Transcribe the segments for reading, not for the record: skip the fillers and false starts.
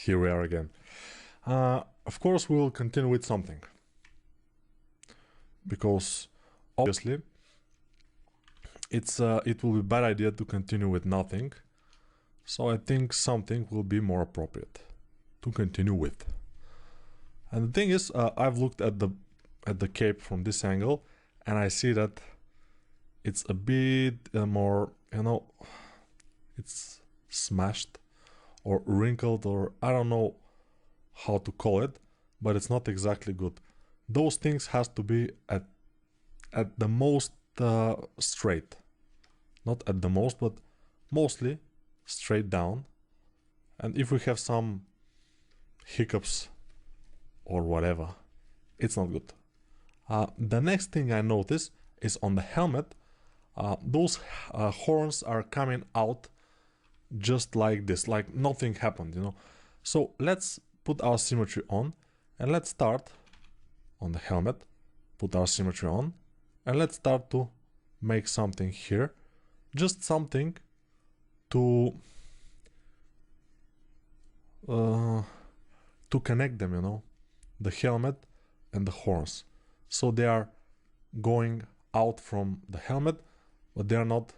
Here we are again. Of course, we will continue with something. Because obviously, it will be a bad idea to continue with nothing. So I think something will be more appropriate to continue with. And the thing is, I've looked at the cape from this angle, and I see that it's a bit more, it's smashed or wrinkled, or I don't know how to call it, but it's not exactly good. Those things has to be at the most straight. Not at the most, but mostly straight down. And if we have some hiccups or whatever, it's not good. The next thing I notice is on the helmet, those horns are coming out just like this, like nothing happened, So let's put our symmetry on, and let's start on the helmet, put our symmetry on, and let's start to make something here, just something to connect them, the helmet and the horns. So they are going out from the helmet, but they are not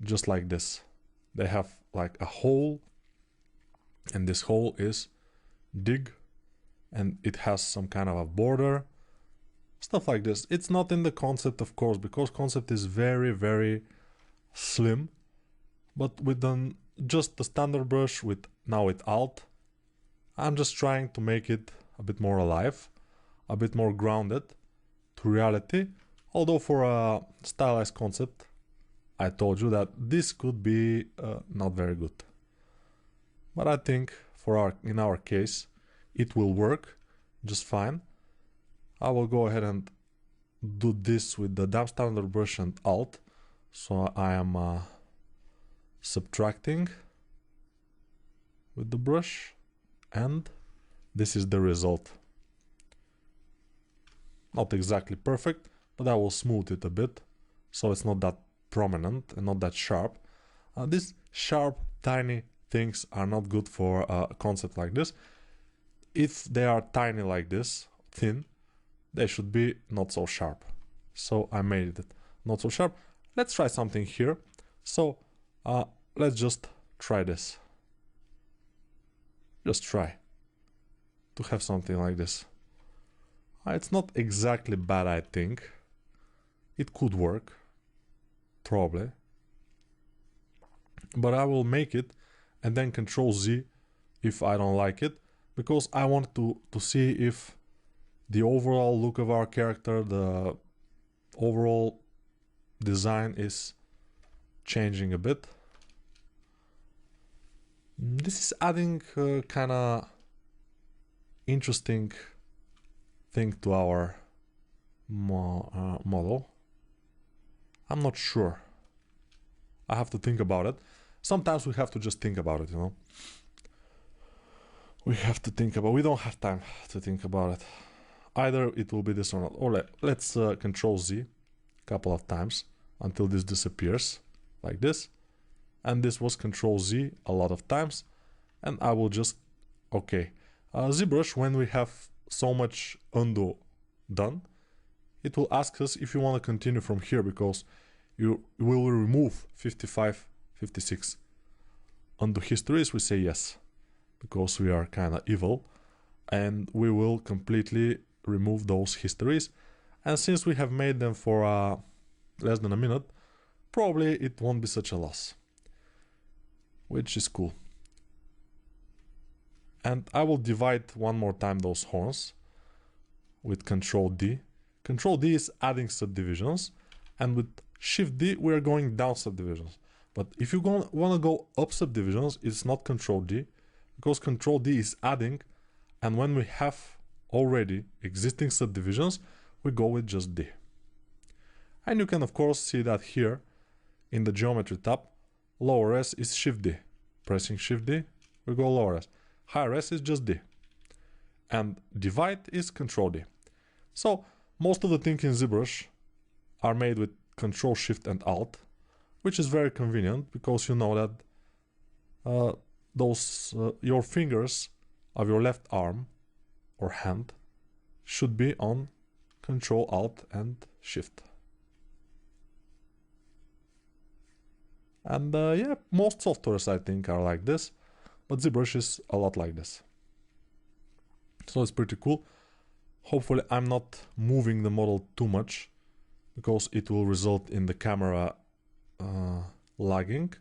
just like this. They have like a hole, and this hole is dig, and it has some kind of a border, stuff like this. It's not in the concept, of course, because concept is very, very slim, but with just the standard brush with Alt, I'm just trying to make it a bit more alive, a bit more grounded to reality. Although for a stylized concept, I told you that this could be not very good. But I think in our case, it will work just fine. I will go ahead and do this with the damp standard brush and Alt. So I am subtracting with the brush, and this is the result. Not exactly perfect, but I will smooth it a bit so it's not that prominent and not that sharp. These sharp, tiny things are not good for a concept like this. If they are tiny like this, thin, they should be not so sharp. So I made it not so sharp. Let's try something here. So let's just try this. Just try to have something like this. It's not exactly bad, I think. It could work, probably. But I will make it and then Control Z if I don't like it, because I want to see if the overall look of our character, the overall design is changing a bit. This is adding kind of interesting thing to our model. I'm not sure. I have to think about it. Sometimes we have to just think about it, We have to think about it. We don't have time to think about it. Either it will be this or not. Or let's Control Z a couple of times until this disappears, like this. And this was Control Z a lot of times. And I will just, okay. ZBrush, when we have so much undo done, it will ask us if you want to continue from here, because you will remove 55, 56. Undo histories, we say yes, because we are kind of evil, and we will completely remove those histories. And since we have made them for less than a minute, probably it won't be such a loss, which is cool. And I will divide one more time those horns with Control D. Control D is adding subdivisions, and with Shift D we are going down subdivisions. But if you want to go up subdivisions, it's not Control D, because Control D is adding, and when we have already existing subdivisions, we go with just D. And you can of course see that here in the geometry tab, lower S is Shift D. Pressing Shift D, we go lower S. Higher S is just D. And divide is Control D. So most of the things in ZBrush are made with Control Shift and Alt, which is very convenient because you know that those your fingers of your left arm or hand should be on Control Alt and Shift. And yeah, most softwares I think are like this, but ZBrush is a lot like this. So it's pretty cool. Hopefully I'm not moving the model too much, because it will result in the camera lagging,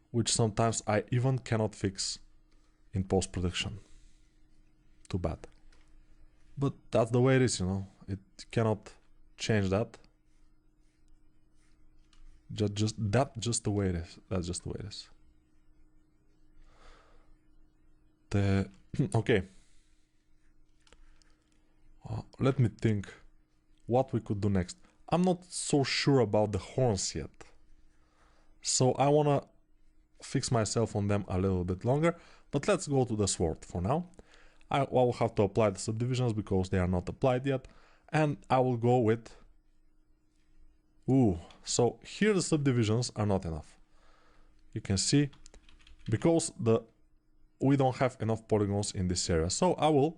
which sometimes I even cannot fix in post-production. Too bad. But that's the way it is, you know. It cannot change that. Just the way it is. That's just the way it is. Okay. Let me think what we could do next. I'm not so sure about the horns yet, so I wanna fix myself on them a little bit longer, but let's go to the sword for now. I will have to apply the subdivisions because they are not applied yet, and I will go with... so here the subdivisions are not enough. You can see, because we don't have enough polygons in this area, so I will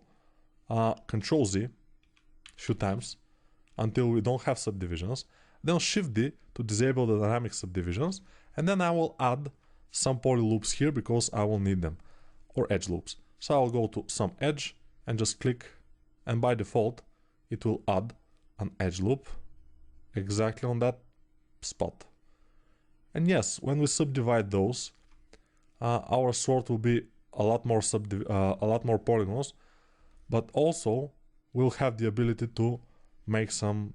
Control Z a few times until we don't have subdivisions, then Shift D to disable the dynamic subdivisions, and then I will add some poly loops here because I will need them, or edge loops. So I'll go to some edge and just click, and by default it will add an edge loop exactly on that spot. And yes, when we subdivide those, our sword will be a lot more polygons, but also we'll have the ability to make some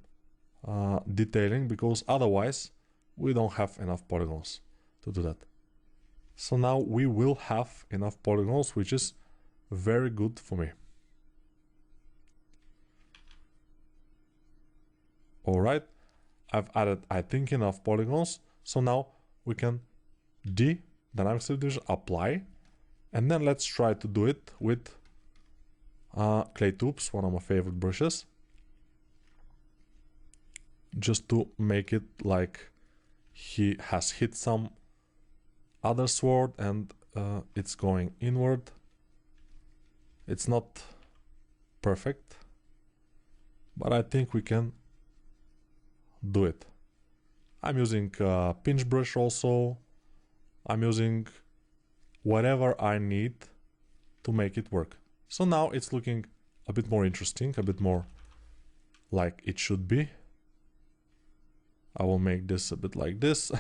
detailing, because otherwise we don't have enough polygons to do that. So now we will have enough polygons, which is very good for me. Alright, I've added, I think, enough polygons, so now we can dynamic subdivision, apply, and then let's try to do it with clay tubes, one of my favorite brushes, just to make it like he has hit some other sword and it's going inward. It's not perfect, but I think we can do it. I'm using pinch brush also. I'm using whatever I need to make it work. So now it's looking a bit more interesting, a bit more like it should be. I will make this a bit like this.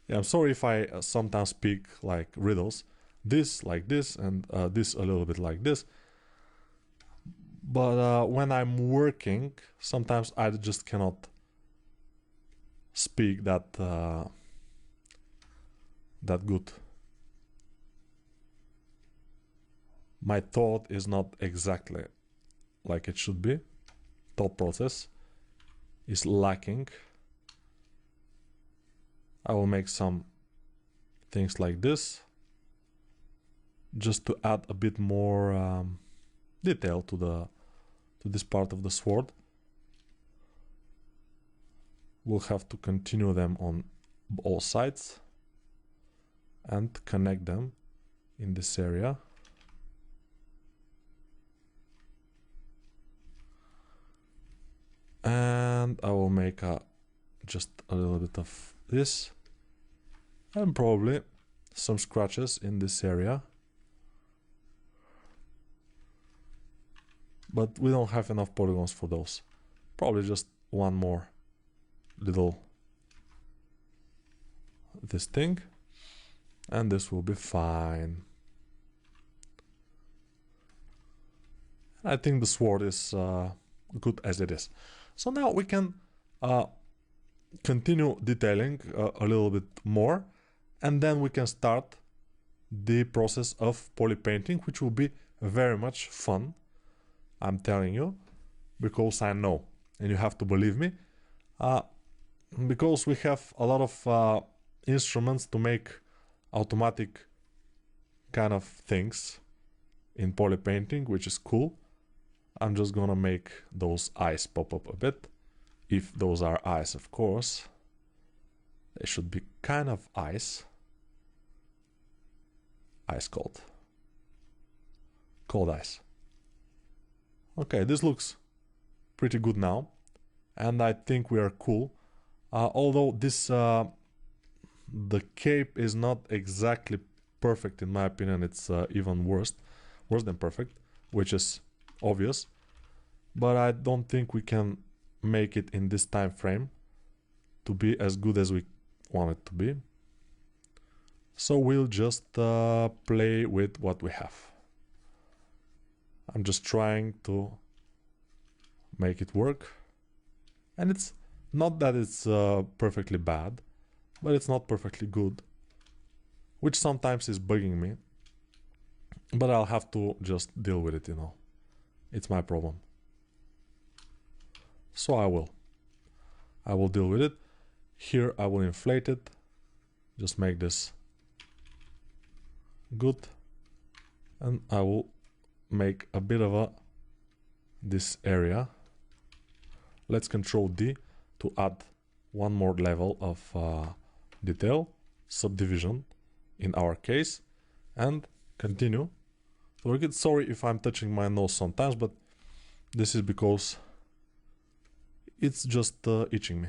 Yeah, I'm sorry if I sometimes speak like riddles. This like this, and this a little bit like this. But when I'm working, sometimes I just cannot speak that that good. My thought is not exactly like it should be. Thought process is lacking. I will make some things like this, just to add a bit more detail to this part of the sword. We'll have to continue them on all sides and connect them in this area. And I will make just a little bit of this, and probably some scratches in this area. But we don't have enough polygons for those. Probably just one more little this thing, and this will be fine. I think the sword is good as it is. So now we can continue detailing a little bit more, and then we can start the process of poly painting, which will be very much fun. I'm telling you, because I know, and you have to believe me, because we have a lot of instruments to make automatic kind of things in poly painting, which is cool. I'm just gonna make those eyes pop up a bit, if those are eyes, of course. They should be kind of eyes. ice cold. Cold ice. Okay, this looks pretty good now, and I think we are cool. Although this the cape is not exactly perfect in my opinion. It's even worse than perfect, which is obvious. But I don't think we can make it in this time frame to be as good as we want it to be. So we'll just play with what we have. I'm just trying to make it work. And it's not that it's perfectly bad, but it's not perfectly good, which sometimes is bugging me. But I'll have to just deal with it, you know. It's my problem. So I will deal with it. Here I will inflate it. Just make this good. And I will make a bit of this area. Let's Control D to add one more level of detail, subdivision in our case, and continue to work it. Sorry if I'm touching my nose sometimes, but this is because it's just itching me,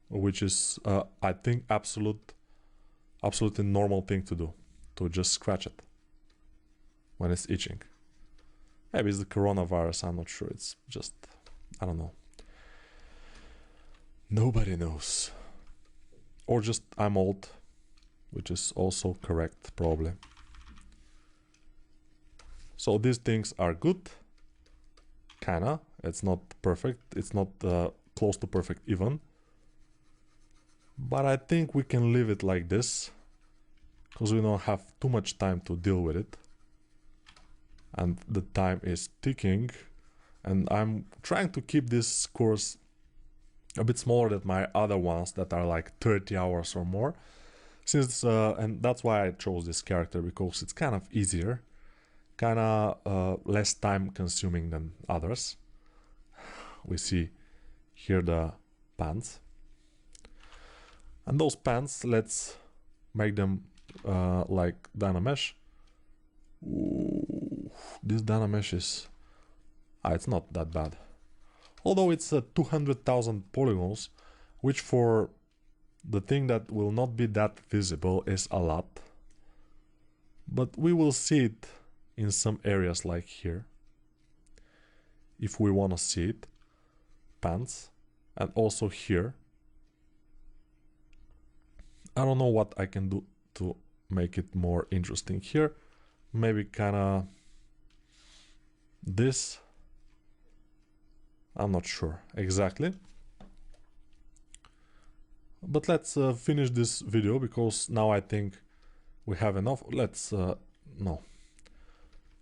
which is I think absolutely normal thing to do, to just scratch it when it's itching. Maybe it's the coronavirus, I'm not sure. It's just, I don't know. Nobody knows. Or just I'm old, which is also correct, probably. So these things are good. Kinda. It's not perfect. It's not close to perfect even. But I think we can leave it like this, because we don't have too much time to deal with it. And the time is ticking. And I'm trying to keep this course a bit smaller than my other ones that are like 30 hours or more. Since and that's why I chose this character, because it's kind of easier, kind of less time consuming than others. We see here the pants. And those pants, let's make them like Dynamesh. Ooh, this Dynamesh is... it's not that bad. Although it's 200,000 polygons, which for the thing that will not be that visible is a lot. But we will see it in some areas like here, if we want to see it. Pants. And also here. I don't know what I can do to make it more interesting here. Maybe kinda this. I'm not sure exactly. But let's finish this video, because now I think we have enough. Let's no.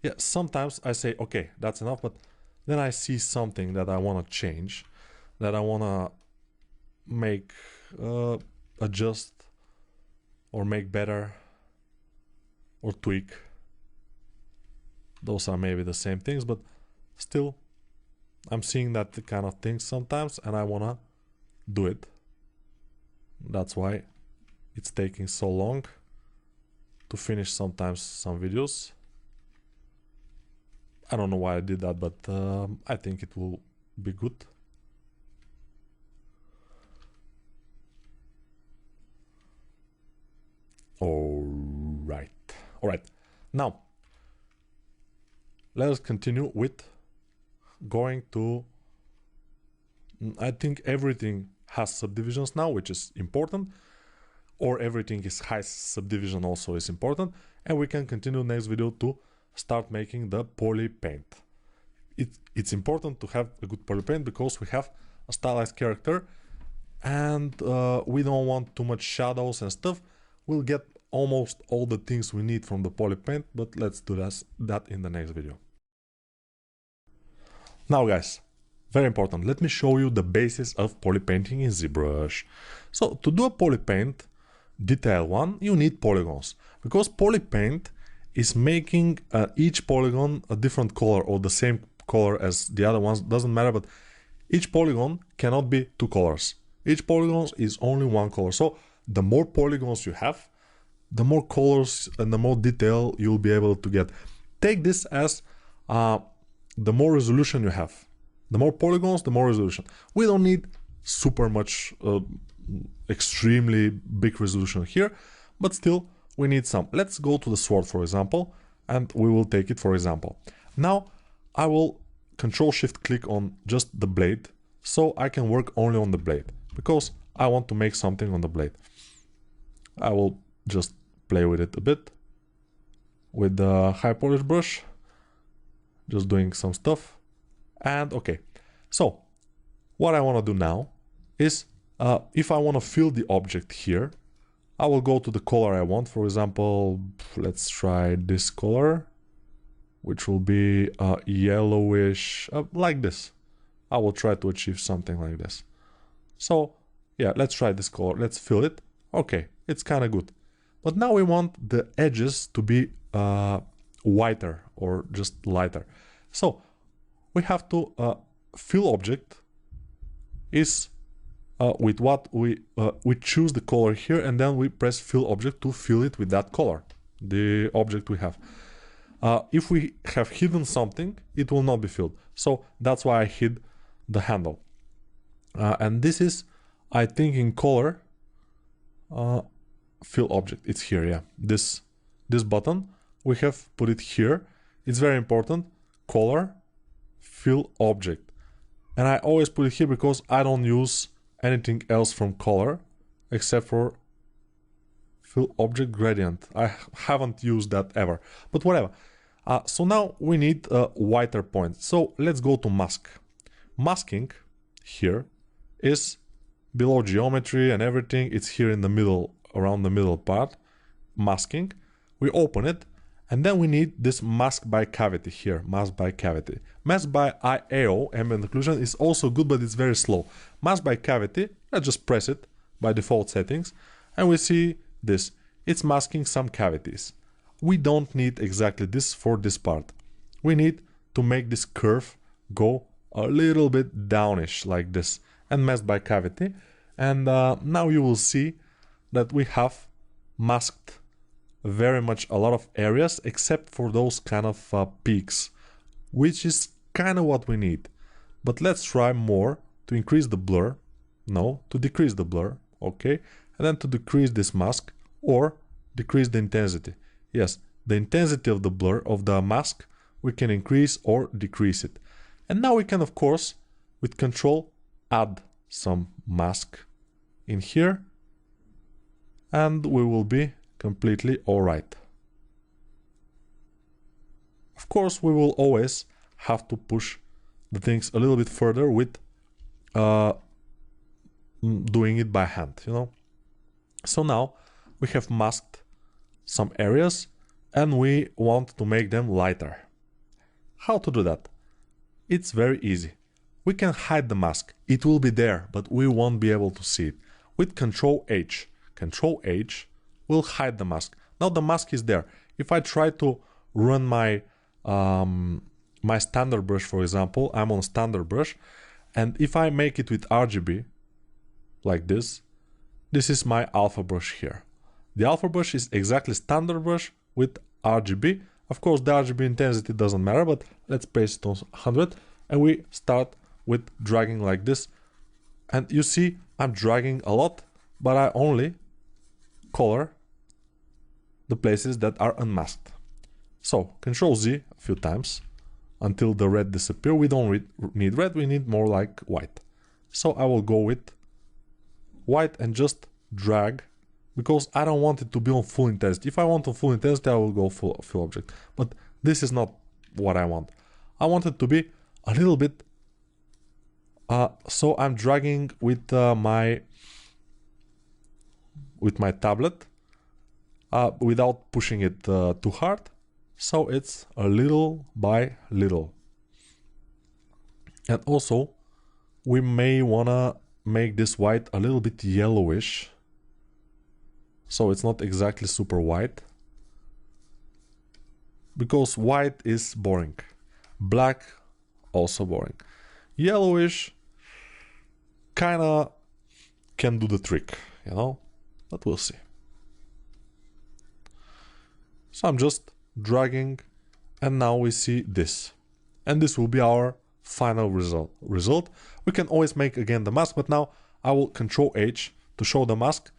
Yeah, sometimes I say, okay, that's enough, but then I see something that I want to change, that I want to make, adjust, or make better, or tweak. Those are maybe the same things, but still, I'm seeing that kind of things sometimes, and I want to do it. That's why it's taking so long to finish sometimes some videos. I don't know why I did that, but I think it will be good. Alright. Now, let us continue with going to... I think everything has subdivisions now, which is important. Or everything is high subdivision also is important. And we can continue next video to start making the poly paint. It's important to have a good poly paint, because we have a stylized character, and we don't want too much shadows and stuff. We'll get almost all the things we need from the poly paint, but let's do that in the next video. Now guys, very important, let me show you the basis of poly painting in ZBrush. So to do a poly paint, detail one, you need polygons, because poly paint is making each polygon a different color or the same color as the other ones, doesn't matter, but each polygon cannot be two colors. Each polygon is only one color. So the more polygons you have, the more colors and the more detail you'll be able to get. Take this as the more resolution you have. The more polygons, the more resolution. We don't need super much, extremely big resolution here, but still we need some. Let's go to the sword, for example, and we will take it for example. Now I will Control-Shift-Click on just the blade, so I can work only on the blade, because I want to make something on the blade. I will just play with it a bit with the high polish brush, just doing some stuff. And okay, so what I want to do now is if I want to fill the object here, I will go to the color I want. For example, let's try this color, which will be yellowish, like this. I will try to achieve something like this. So yeah, let's try this color. Let's fill it. Okay, it's kind of good. But now we want the edges to be whiter or just lighter. So we have to fill object is with what we choose the color here, and then we press fill object to fill it with that color, the object we have. If we have hidden something, it will not be filled. So that's why I hid the handle. And this is, I think, in color, fill object. It's here, yeah. This button, we have put it here. It's very important. Color, fill object. And I always put it here because I don't use anything else from color except for fill object gradient. I haven't used that ever, but whatever. So now we need a whiter point. So let's go to mask. Masking here is below geometry and everything. It's here in the middle, around the middle part. Masking. We open it, and then we need this mask by cavity here. Mask by cavity. Mask by AO, ambient occlusion, is also good, but it's very slow. Mask by cavity, let's just press it by default settings, and we see this. It's masking some cavities. We don't need exactly this for this part. We need to make this curve go a little bit downish like this, and mask by cavity. And now you will see that we have masked very much a lot of areas except for those kind of peaks, which is kind of what we need. But let's try more to increase the blur. No, to decrease the blur. Okay, and then to decrease this mask or decrease the intensity. Yes, the intensity of the blur of the mask we can increase or decrease it. And now we can, of course, with Control, add some mask in here, and we will be completely alright. Of course, we will always have to push the things a little bit further with doing it by hand, you know. So now we have masked some areas and we want to make them lighter. How to do that? It's very easy. We can hide the mask. It will be there, but we won't be able to see it. With Control H. Control H will hide the mask. Now the mask is there. If I try to run my my standard brush, for example, I'm on standard brush, and if I make it with RGB like this, this is my alpha brush here. The alpha brush is exactly standard brush with RGB. Of course, the RGB intensity doesn't matter, but let's place it on 100, and we start with dragging like this. And you see, I'm dragging a lot, but I only color the places that are unmasked. So Control Z a few times until the red disappear. We don't need red, we need more like white. So I will go with white and just drag, because I don't want it to be on full intensity. If I want on full intensity, I will go full object. But this is not what I want. I want it to be a little bit. So I'm dragging with my tablet without pushing it too hard. So it's a little by little. And also, we may wanna make this white a little bit yellowish, so it's not exactly super white, because white is boring, black also boring, yellowish kinda can do the trick, you know, but we'll see. So I'm just dragging, and now we see this. And this will be our final result. We can always make again the mask, but now I will Control H to show the mask,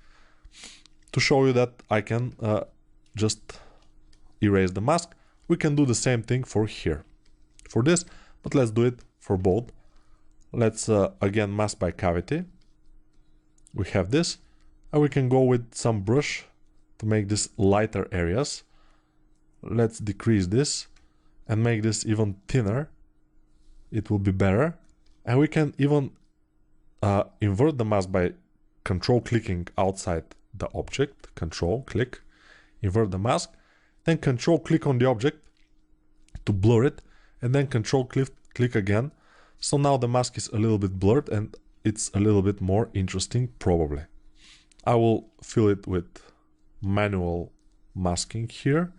to show you that I can just erase the mask. We can do the same thing for here, for this, but let's do it for both. Let's again mask by cavity. We have this, and we can go with some brush to make this lighter areas. Let's decrease this and make this even thinner. It will be better. And we can even invert the mask by control clicking outside the object. Control click, invert the mask, then control click on the object to blur it, and then control click again. So now the mask is a little bit blurred and it's a little bit more interesting probably. I will fill it with manual masking here.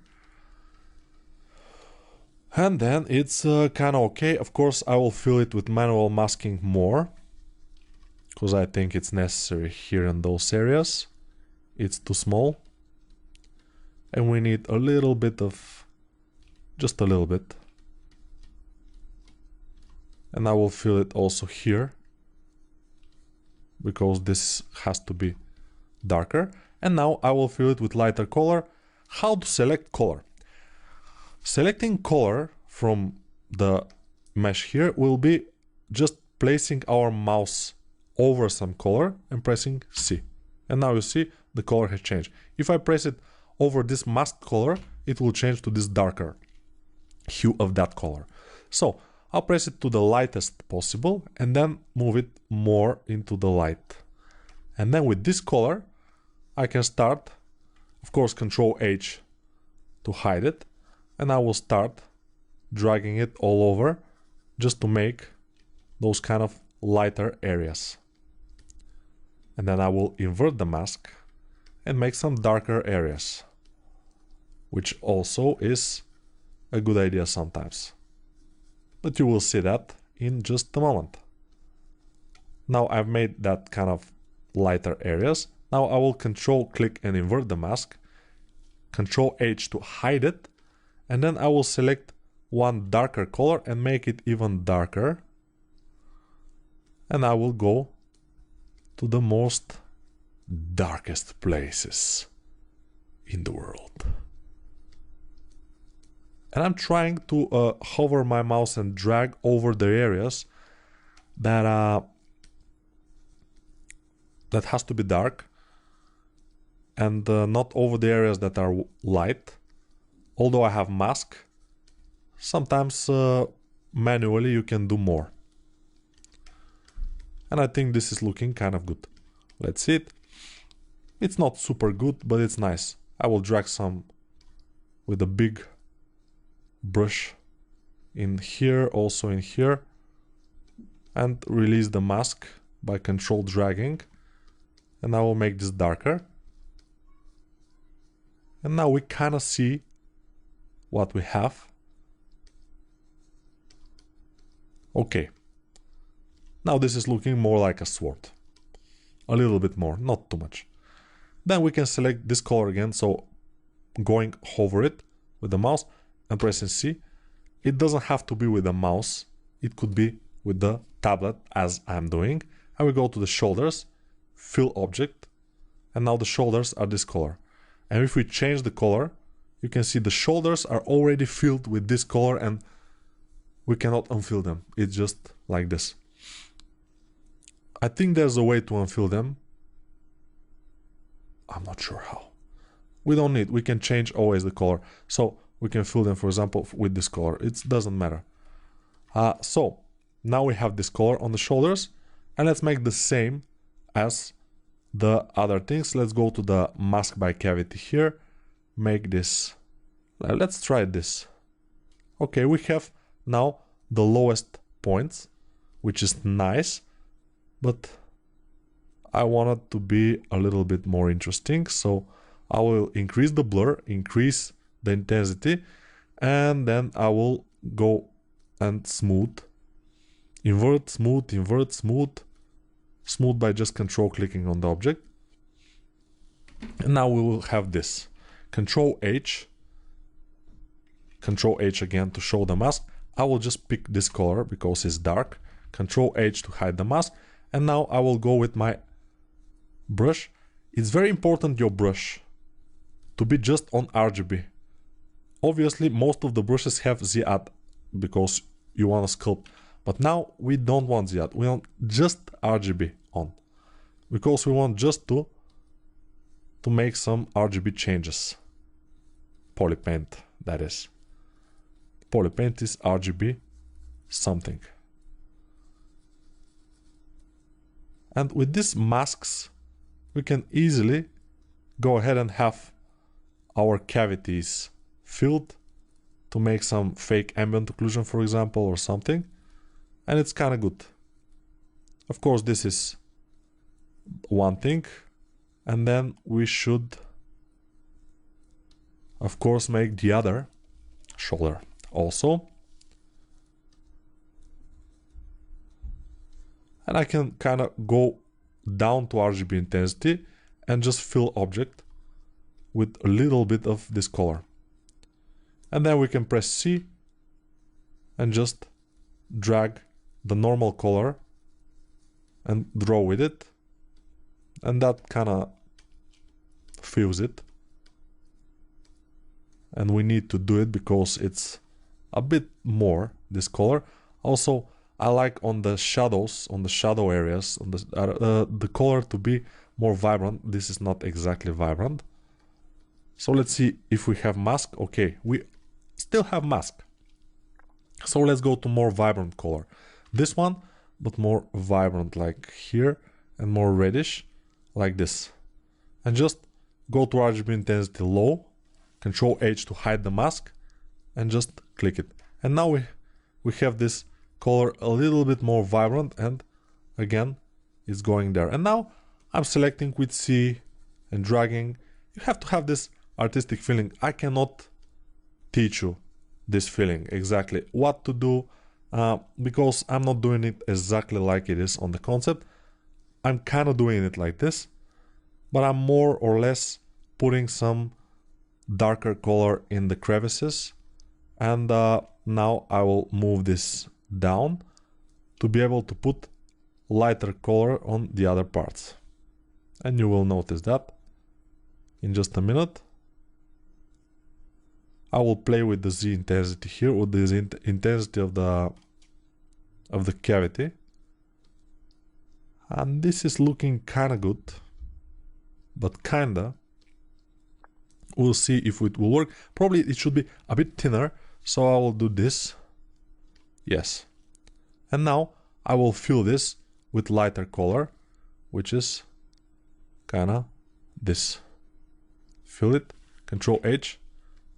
And then it's kind of okay. Of course, I will fill it with manual masking more, because I think it's necessary here in those areas. It's too small. And we need a little bit of, just a little bit. And I will fill it also here, because this has to be darker. And now I will fill it with lighter color. How to select color? Selecting color from the mesh here will be just placing our mouse over some color and pressing C. And now you see the color has changed. If I press it over this masked color, it will change to this darker hue of that color. So I'll press it to the lightest possible and then move it more into the light. And then with this color, I can start, of course, Control H to hide it. And I will start dragging it all over just to make those kind of lighter areas. And then I will invert the mask and make some darker areas, which also is a good idea sometimes. But you will see that in just a moment. Now I've made that kind of lighter areas. Now I will Control click and invert the mask, Control H to hide it, and then I will select one darker color and make it even darker. And I will go to the most darkest places in the world. And I'm trying to hover my mouse and drag over the areas that that has to be dark, and not over the areas that are light. Although I have mask, sometimes manually you can do more. And I think this is looking kind of good. Let's see it. It's not super good, but it's nice. I will drag some with a big brush in here, also in here, and release the mask by control dragging. And I will make this darker. And now we kind of see what we have. Okay. Now this is looking more like a sword. A little bit more, not too much. Then we can select this color again, so going over it with the mouse and pressing C. It doesn't have to be with the mouse, it could be with the tablet as I'm doing. And we go to the shoulders, fill object, and now the shoulders are this color. And if we change the color, you can see the shoulders are already filled with this color and we cannot unfill them. It's just like this. I think there's a way to unfill them. I'm not sure how. We don't need, we can change always the color. So we can fill them, for example, with this color. It doesn't matter. So now we have this color on the shoulders, and let's make the same as the other things. Let's go to the mask by cavity here. Make this, let's try this. Okay, we have now the lowest points, which is nice, but I want it to be a little bit more interesting, so I will increase the blur, increase the intensity, and then I will go and smooth, invert, smooth by just control clicking on the object. And now we will have this. Control H Control H again to show the mask. I will just pick this color because it's dark. Control H to hide the mask. And now I will go with my brush. It's very important your brush to be just on RGB. Obviously most of the brushes have Z-add because you want to sculpt. But now we don't want Z-add. We want just RGB on. Because we want just to make some RGB changes. Polypaint, that is. Polypaint is RGB something. And with these masks, we can easily go ahead and have our cavities filled to make some fake ambient occlusion, for example, or something. And it's kind of good. Of course, this is one thing. And then we should, of course, make the other shoulder also. And I can kind of go down to RGB intensity and just fill object with a little bit of this color. And then we can press C and just drag the normal color and draw with it. And that kind of fills it. And we need to do it because it's a bit more this color. Also, I like on the shadows, on the shadow areas, on the color to be more vibrant. This is not exactly vibrant. So let's see if we have mask. Okay, we still have mask. So let's go to more vibrant color. This one, but more vibrant, like here, and more reddish, like this. And just go to RGB intensity low, Control H to hide the mask, and just click it. And now we have this color a little bit more vibrant, and again it's going there. And now I'm selecting with C and dragging. You have to have this artistic feeling. I cannot teach you this feeling exactly what to do because I'm not doing it exactly like it is on the concept. I'm kind of doing it like this, but I'm more or less putting some darker color in the crevices. And now I will move this down to be able to put lighter color on the other parts. And you will notice that in just a minute. I will play with the Z intensity here, with the intensity of the cavity. And this is looking kind of good, but kinda. We'll see if it will work. Probably it should be a bit thinner, so I will do this. Yes. And now I will fill this with lighter color, which is kinda this. Fill it, Control H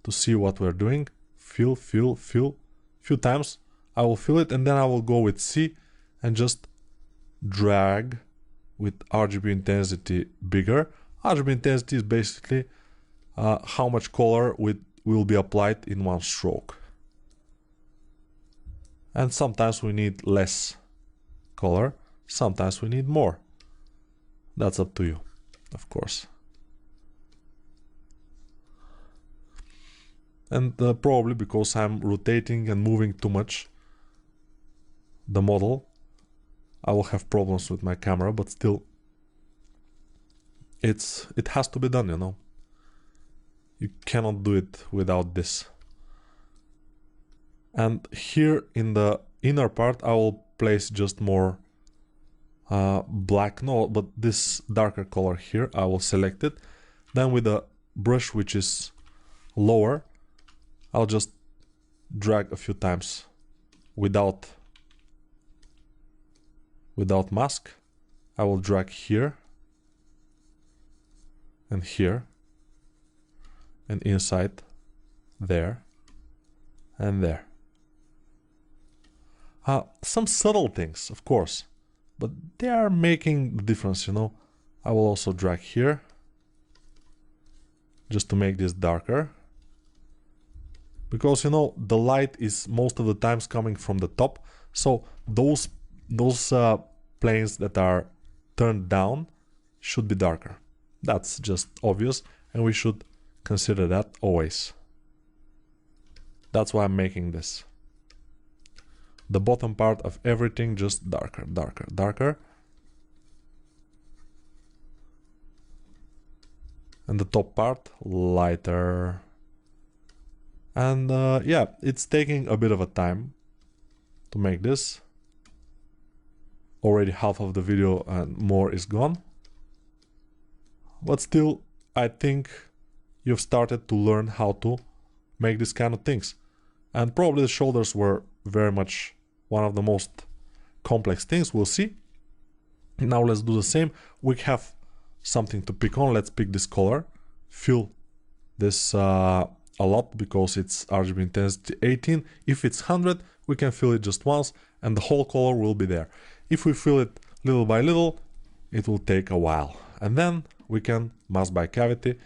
to see what we're doing. Fill. Few times I will fill it, and then I will go with C and just drag with RGB intensity bigger. RGB intensity is basically how much color will be applied in one stroke. And sometimes we need less color, sometimes we need more. That's up to you, of course. And probably because I'm rotating and moving too much the model, I will have problems with my camera, but still it has to be done, you know. You cannot do it without this. And here in the inner part I will place just more black, no, but this darker color here, I will select it. Then with a brush which is lower, I'll just drag a few times without mask. I will drag here and here and inside there and there. Some subtle things, of course, but they are making the difference, you know. I will also drag here just to make this darker, because, you know, the light is most of the times coming from the top, so those planes that are turned down should be darker. That's just obvious, and we should consider that always. That's why I'm making this. The bottom part of everything just darker, darker, darker. And the top part lighter. And yeah, it's taking a bit of a time to make this. Already half of the video and more is gone. But still, I think you've started to learn how to make these kind of things. And probably the shoulders were very much one of the most complex things. We'll see. Now let's do the same. We have something to pick on. Let's pick this color. Fill this a lot because it's RGB intensity 18. If it's 100, we can fill it just once and the whole color will be there. If we fill it little by little, it will take a while. And then we can mask by cavity.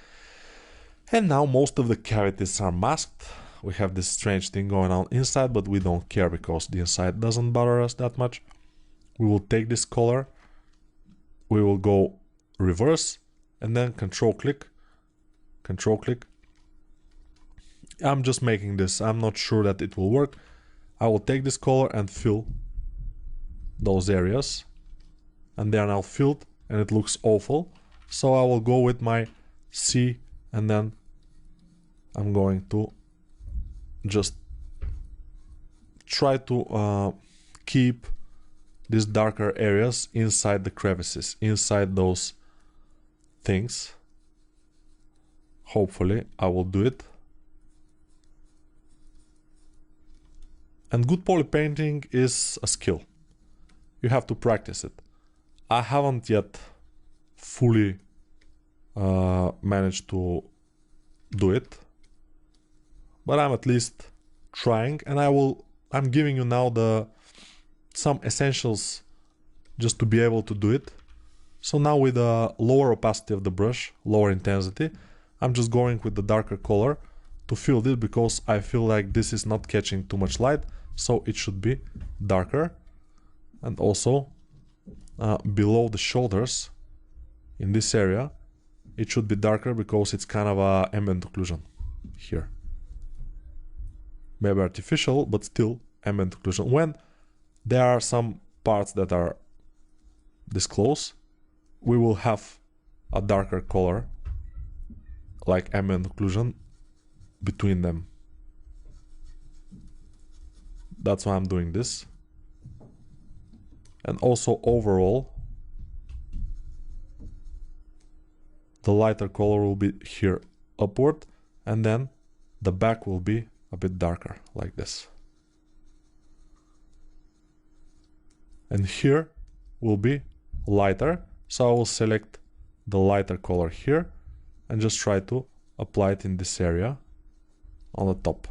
And now most of the cavities are masked. We have this strange thing going on inside, but we don't care because the inside doesn't bother us that much. We will take this color. We will go reverse and then control click. Control click. I'm just making this. I'm not sure that it will work. I will take this color and fill those areas. And they are now filled and it looks awful. So I will go with my C and then I'm going to just try to keep these darker areas inside the crevices, inside those things. Hopefully I will do it. And good poly painting is a skill. You have to practice it. I haven't yet fully managed to do it, but I'm at least trying, and I'm giving you now some essentials just to be able to do it. So now with a lower opacity of the brush, lower intensity, I'm just going with the darker color to fill it because I feel like this is not catching too much light, so it should be darker. And also below the shoulders in this area, it should be darker because it's kind of a ambient occlusion here. Maybe artificial, but still ambient occlusion. When there are some parts that are this close, we will have a darker color like ambient occlusion between them. That's why I'm doing this. And also overall, the lighter color will be here upward, and then the back will be a bit darker like this. And here will be lighter, so I will select the lighter color here and just try to apply it in this area on the top.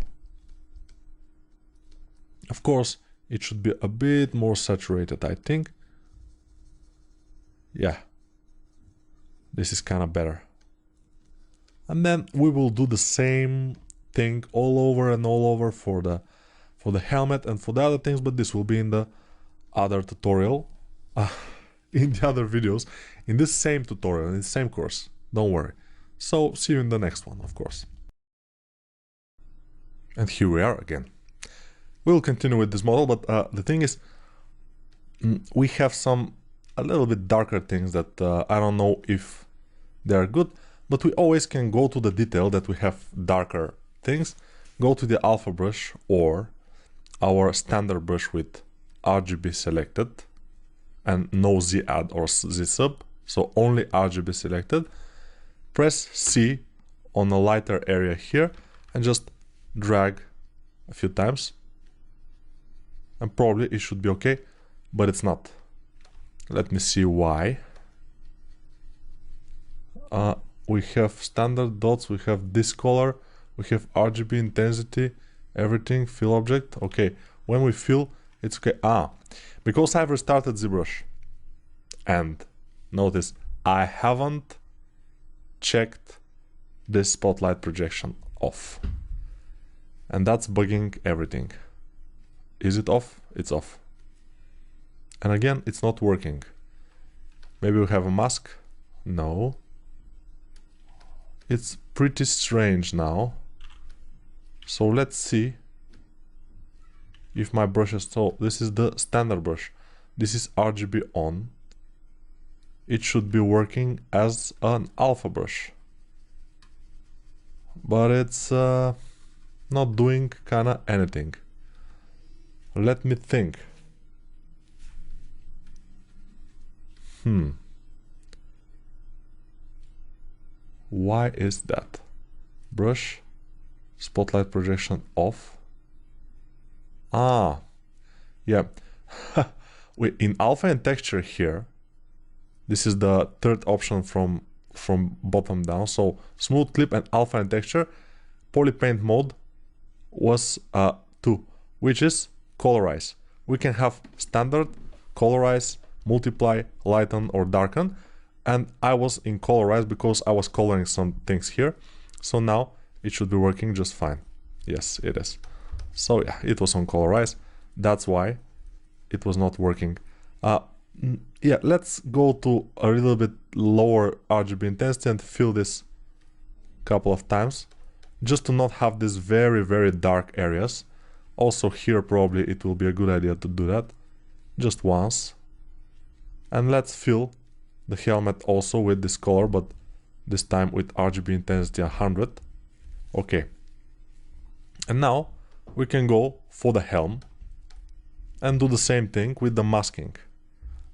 Of course, it should be a bit more saturated, I think. Yeah, this is kind of better. And then we will do the same thing all over and all over for the helmet and for the other things, but this will be in the other tutorial, in the other videos, in this same tutorial, in the same course. Don't worry. So see you in the next one, of course. And here we are again. We'll continue with this model, but the thing is, we have a little bit darker things that I don't know if they are good, but we always can go to the detail that we have darker things, go to the alpha brush or our standard brush with RGB selected and no Z add or Z sub, so only RGB selected. Press C on a lighter area here and just drag a few times. And probably it should be okay, but it's not. Let me see why. We have standard dots, we have this color, we have RGB intensity, everything, fill object. Okay, when we fill, it's okay. Because I've restarted ZBrush. And notice, I haven't checked this spotlight projection off. And that's bugging everything. Is it off? It's off. And again, it's not working. Maybe we have a mask? No. It's pretty strange now. So let's see if my brush is, so this is the standard brush, this is RGB on, it should be working as an alpha brush, but it's not doing kinda anything. Let me think. Why is that? Brush, spotlight projection off. Ah, yeah. In alpha and texture here, this is the third option from bottom down. So smooth clip and alpha and texture, polypaint mode was 2, which is colorize. We can have standard, colorize, multiply, lighten or darken, and I was in colorize because I was coloring some things here. So now it should be working just fine. Yes, it is. So yeah, it was on colorize. That's why it was not working. Yeah, let's go to a little bit lower RGB intensity and fill this couple of times, just to not have these very, very dark areas. Also here probably it will be a good idea to do that just once. And let's fill the helmet also with this color, but this time with RGB intensity 100. Okay. And now we can go for the helm and do the same thing with the masking.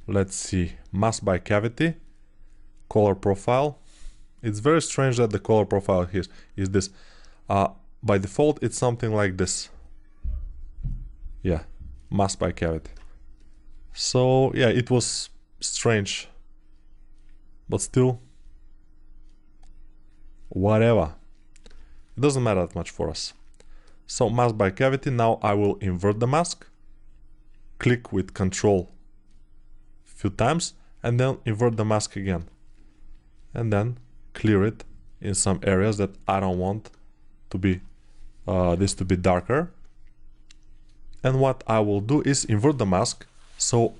Let's see, mask by cavity, color profile. It's very strange that the color profile here is this. By default, it's something like this. Yeah, mask by cavity. So yeah, it was strange, but still, whatever. It doesn't matter that much for us. So mask by cavity. Now I will invert the mask. Click with Control few times and then invert the mask again, and then clear it in some areas that I don't want to be this to be darker. And what I will do is invert the mask, so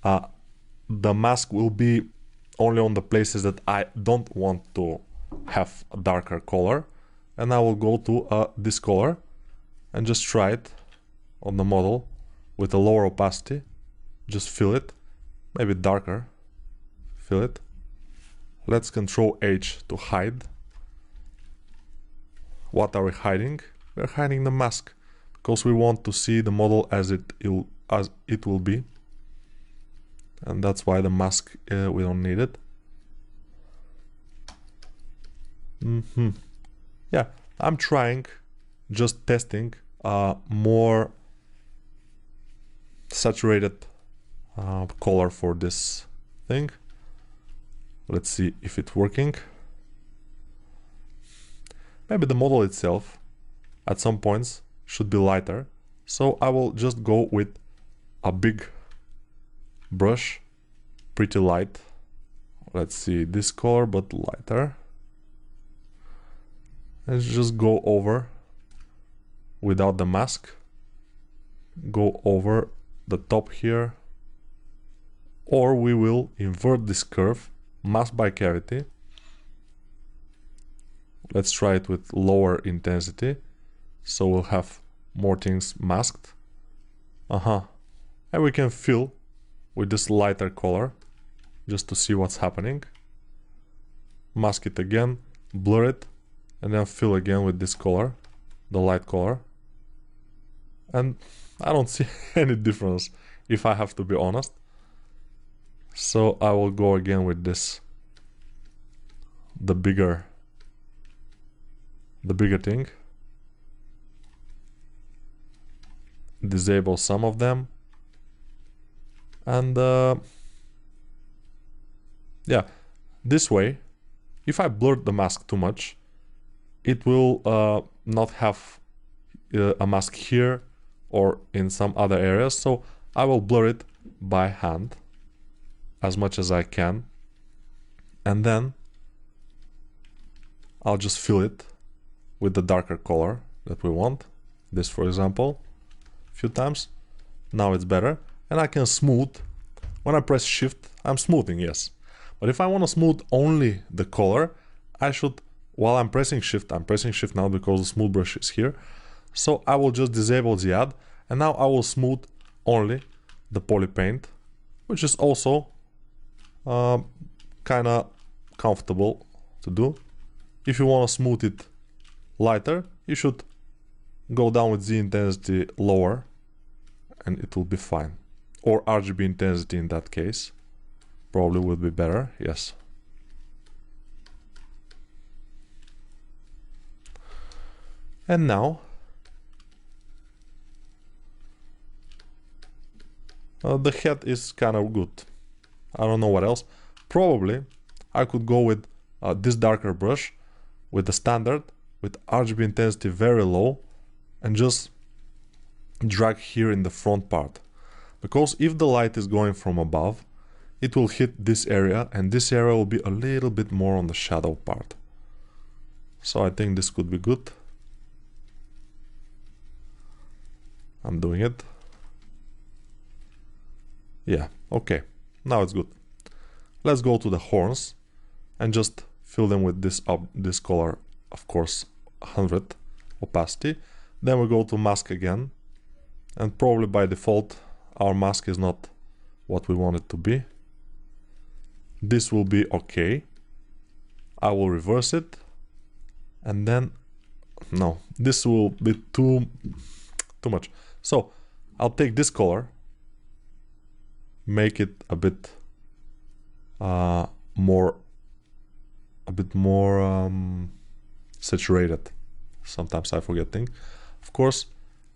the mask will be only on the places that I don't want to have a darker color, and I will go to this color and just try it on the model with a lower opacity. Just fill it, maybe darker, fill it. Let's Control H to hide. What are we hiding? We're hiding the mask because we want to see the model as it will be, and that's why the mask we don't need it. Yeah, I'm trying, just testing more saturated color for this thing. Let's see if it's working. Maybe the model itself at some points should be lighter, so I will just go with a big brush, pretty light. Let's see, this color but lighter. Let's just go over without the mask, go over the top here, or we will invert this curve, mask by cavity. Let's try it with lower intensity, so we'll have more things masked. And we can fill with this lighter color just to see what's happening. Mask it again, blur it, and then fill again with this color, the light color. And I don't see any difference, if I have to be honest. So I will go again with this, the bigger thing. Disable some of them, and yeah, this way, if I blur the mask too much, it will not have a mask here or in some other areas. So I will blur it by hand as much as I can, and then I'll just fill it with the darker color that we want. This, for example, a few times. Now it's better, and I can smooth. When I press Shift, I'm smoothing, yes. But if I want to smooth only the color, I should, while I'm pressing Shift now because the smooth brush is here. So I will just disable the add, And now I will smooth only the poly paint, which is also kind of comfortable to do. If you want to smooth it lighter, you should go down with Z intensity lower and it will be fine. Or RGB intensity in that case. Probably would be better, yes. And now the head is kind of good. I don't know what else. Probably I could go with this darker brush with the standard with RGB intensity very low and just drag here in the front part, because if the light is going from above, it will hit this area and this area will be a little bit more on the shadow part. So I think this could be good. I'm doing it. Yeah, okay, now it's good. Let's go to the horns and just fill them with this color, of course 100 opacity. Then we go to mask again, and probably by default our mask is not what we want it to be. This will be okay. I will reverse it, and then no, this will be too much. So I'll take this color, make it a bit more saturated. Sometimes I forget things, of course,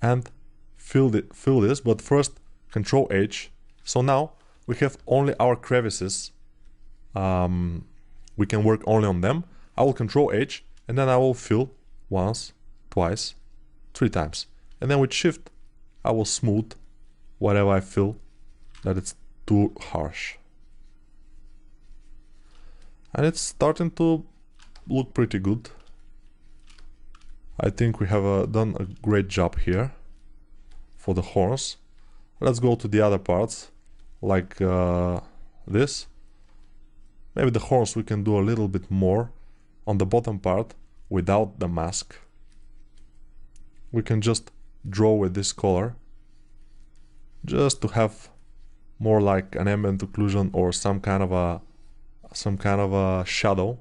and fill this. But first, Control H. So now we have only our crevices. We can work only on them. I will Control H, and then I will fill once, twice, 3 times, and then with Shift I will smooth whatever I feel that it's too harsh. And it's starting to look pretty good. I think we have done a great job here for the horns. Let's go to the other parts, like this. Maybe the horns we can do a little bit more on the bottom part without the mask. We can just draw with this color, just to have more like an ambient occlusion or some kind of a shadow.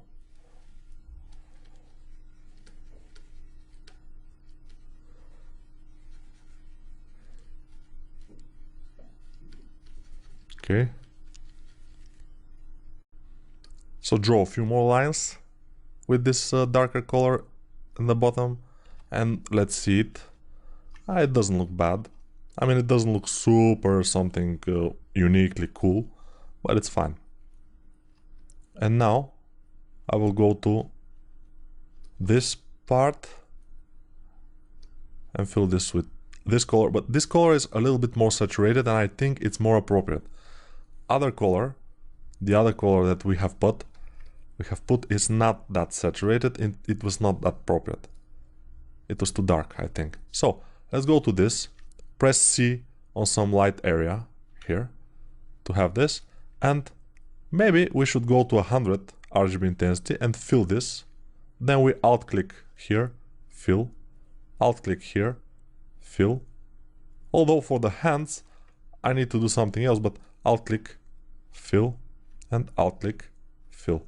Okay. So draw a few more lines with this darker color in the bottom, and let's see it. It doesn't look bad. I mean, it doesn't look super something uniquely cool, but it's fine. And now I will go to this part and fill this with this color, but this color is a little bit more saturated and I think it's more appropriate. Other color, the other color that we have put is not that saturated, and it was not that appropriate. It was too dark, I think. So let's go to this, press C on some light area here to have this, and maybe we should go to 100 RGB intensity and fill this. Then we alt click here, fill, alt click here, fill. Although for the hands I need to do something else, but alt click, fill, and alt click, fill.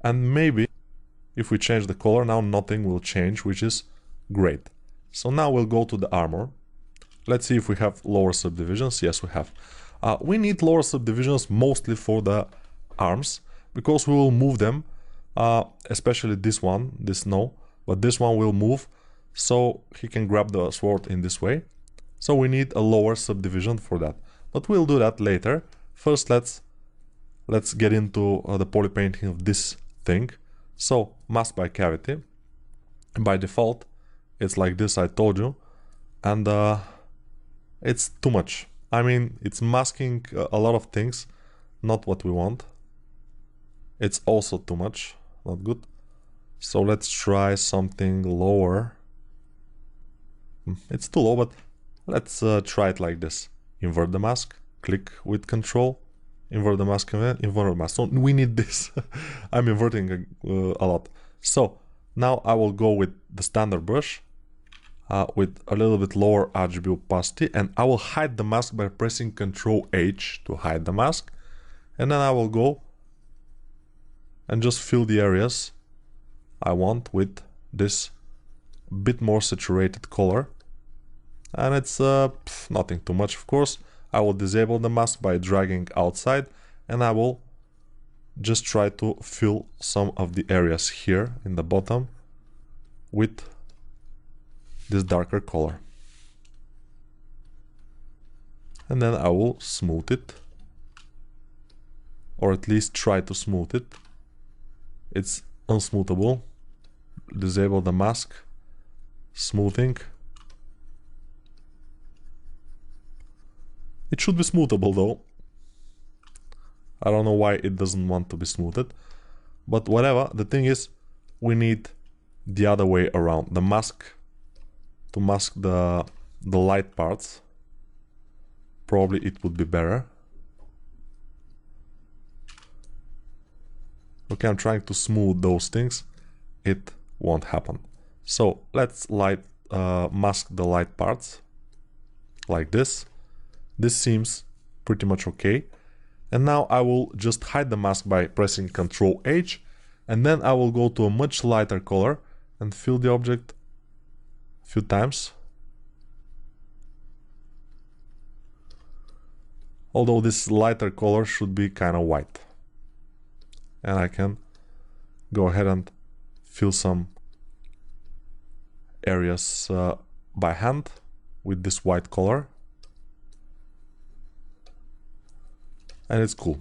And maybe if we change the color now, nothing will change, which is great. So now we'll go to the armor. Let's see if we have lower subdivisions. Yes, we have. We need lower subdivisions mostly for the arms, because we will move them, especially this one, this no, but this one will move, so he can grab the sword in this way. So we need a lower subdivision for that, but we'll do that later. First, let's get into the poly painting of this thing. So mask by cavity, by default it's like this, I told you, and it's too much. I mean, it's masking a lot of things, not what we want. It's also too much, not good. So let's try something lower. It's too low, but let's try it like this. Invert the mask, click with control, invert the mask, invert the mask. So we need this. I'm inverting a lot. So now I will go with the standard brush. with a little bit lower RGB opacity, and I will hide the mask by pressing Ctrl H to hide the mask, and then I will go and just fill the areas I want with this bit more saturated color. And it's nothing too much, of course. I will disable the mask by dragging outside, and I will just try to fill some of the areas here in the bottom with this darker color. And then I will smooth it, or at least try to smooth it. It's unsmoothable. Disable the mask, smoothing. It should be smoothable though. I don't know why it doesn't want to be smoothed, but whatever. The thing is, we need the other way around. The mask to mask the light parts. Probably it would be better. Okay, I'm trying to smooth those things. It won't happen. So let's mask the light parts like this. This seems pretty much okay. And now I will just hide the mask by pressing Ctrl H, and then I will go to a much lighter color and fill the object a few times. Although this lighter color should be kind of white. And I can go ahead and fill some areas by hand with this white color. And it's cool.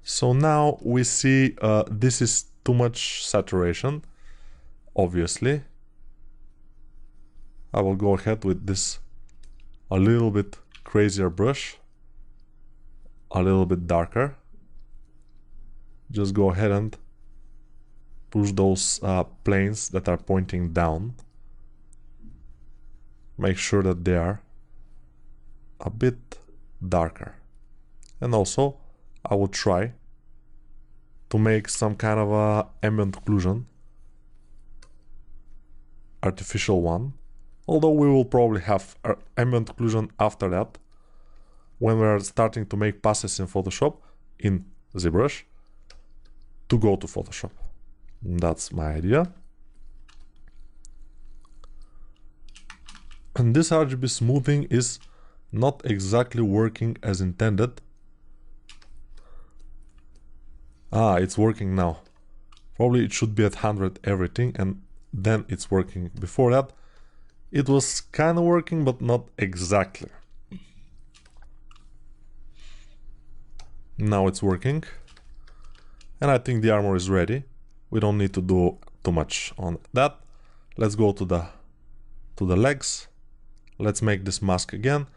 So now we see this is too much saturation, obviously. I will go ahead with this a little bit crazier brush, a little bit darker. Just go ahead and push those planes that are pointing down. Make sure that they are a bit darker. And also I will try to make some kind of a ambient occlusion, artificial one, although we will probably have ambient occlusion after that when we're starting to make passes in Photoshop in ZBrush to go to Photoshop. That's my idea. And this RGB smoothing is not exactly working as intended. It's working now. Probably it should be at 100 everything, and then it's working. Before that it was kind of working, but not exactly. Now it's working, and I think the armor is ready. We don't need to do too much on that. Let's go to the legs. Let's make this mask again.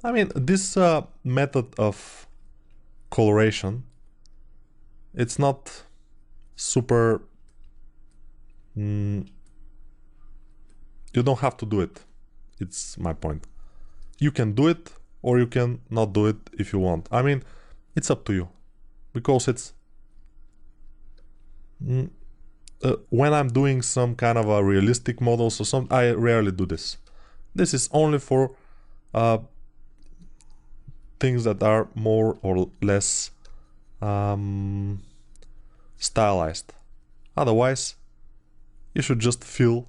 I mean, this method of coloration, it's not super... you don't have to do it. It's my point. You can do it, or you can not do it if you want. I mean, it's up to you. Because it's... when I'm doing some kind of a realistic models or something, I rarely do this. This is only for things that are more or less stylized. Otherwise, you should just fill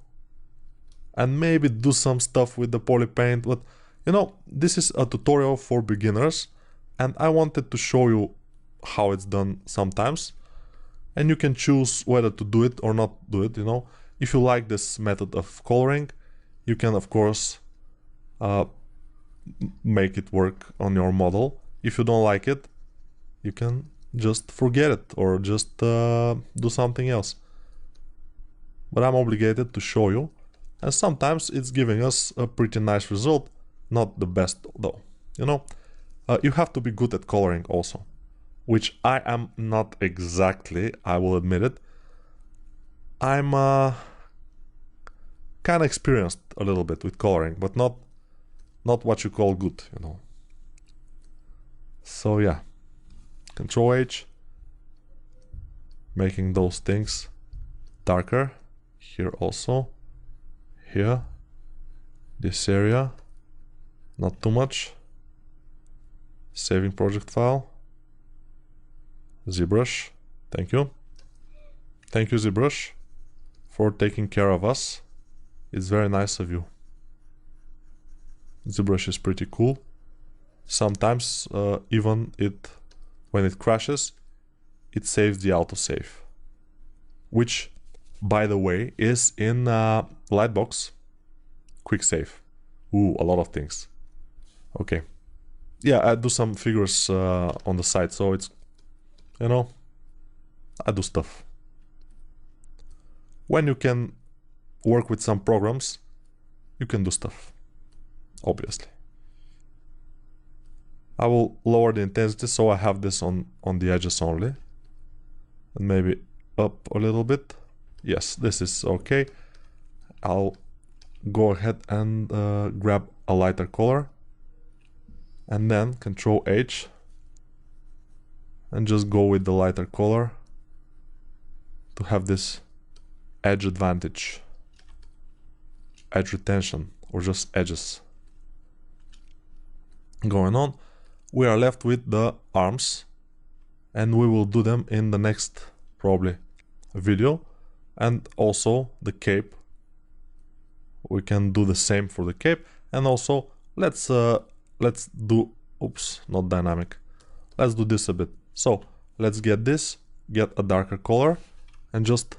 and maybe do some stuff with the poly paint. But you know, this is a tutorial for beginners, and I wanted to show you how it's done sometimes. And you can choose whether to do it or not do it, you know. If you like this method of coloring, you can of course make it work on your model. If you don't like it, you can just forget it or just do something else. But I'm obligated to show you, and sometimes it's giving us a pretty nice result. Not the best though, you know. You have to be good at coloring also, which I am not exactly, I will admit it. I'm kind of experienced a little bit with coloring, but not what you call good, you know. So yeah, Ctrl H, making those things darker here also. here, this area, not too much. Saving project file, ZBrush, thank you. Thank you, ZBrush, for taking care of us. It's very nice of you. ZBrush is pretty cool. Sometimes even when it crashes, it saves the autosave, which, by the way, is in Lightbox quick save. Ooh, a lot of things. Okay, yeah, I do some figures on the side, so it's, you know, I do stuff. When you can work with some programs, you can do stuff, obviously. I will lower the intensity so I have this on the edges only, and maybe up a little bit. Yes, this is okay. I'll go ahead and grab a lighter color, and then Control H, and just go with the lighter color to have this edge advantage, edge retention, or just edges going on. We are left with the arms, and we will do them in the next probably video. And also the cape, we can do the same for the cape. And also let's do, oops, not dynamic, let's do this a bit. So let's get this, get a darker color, and just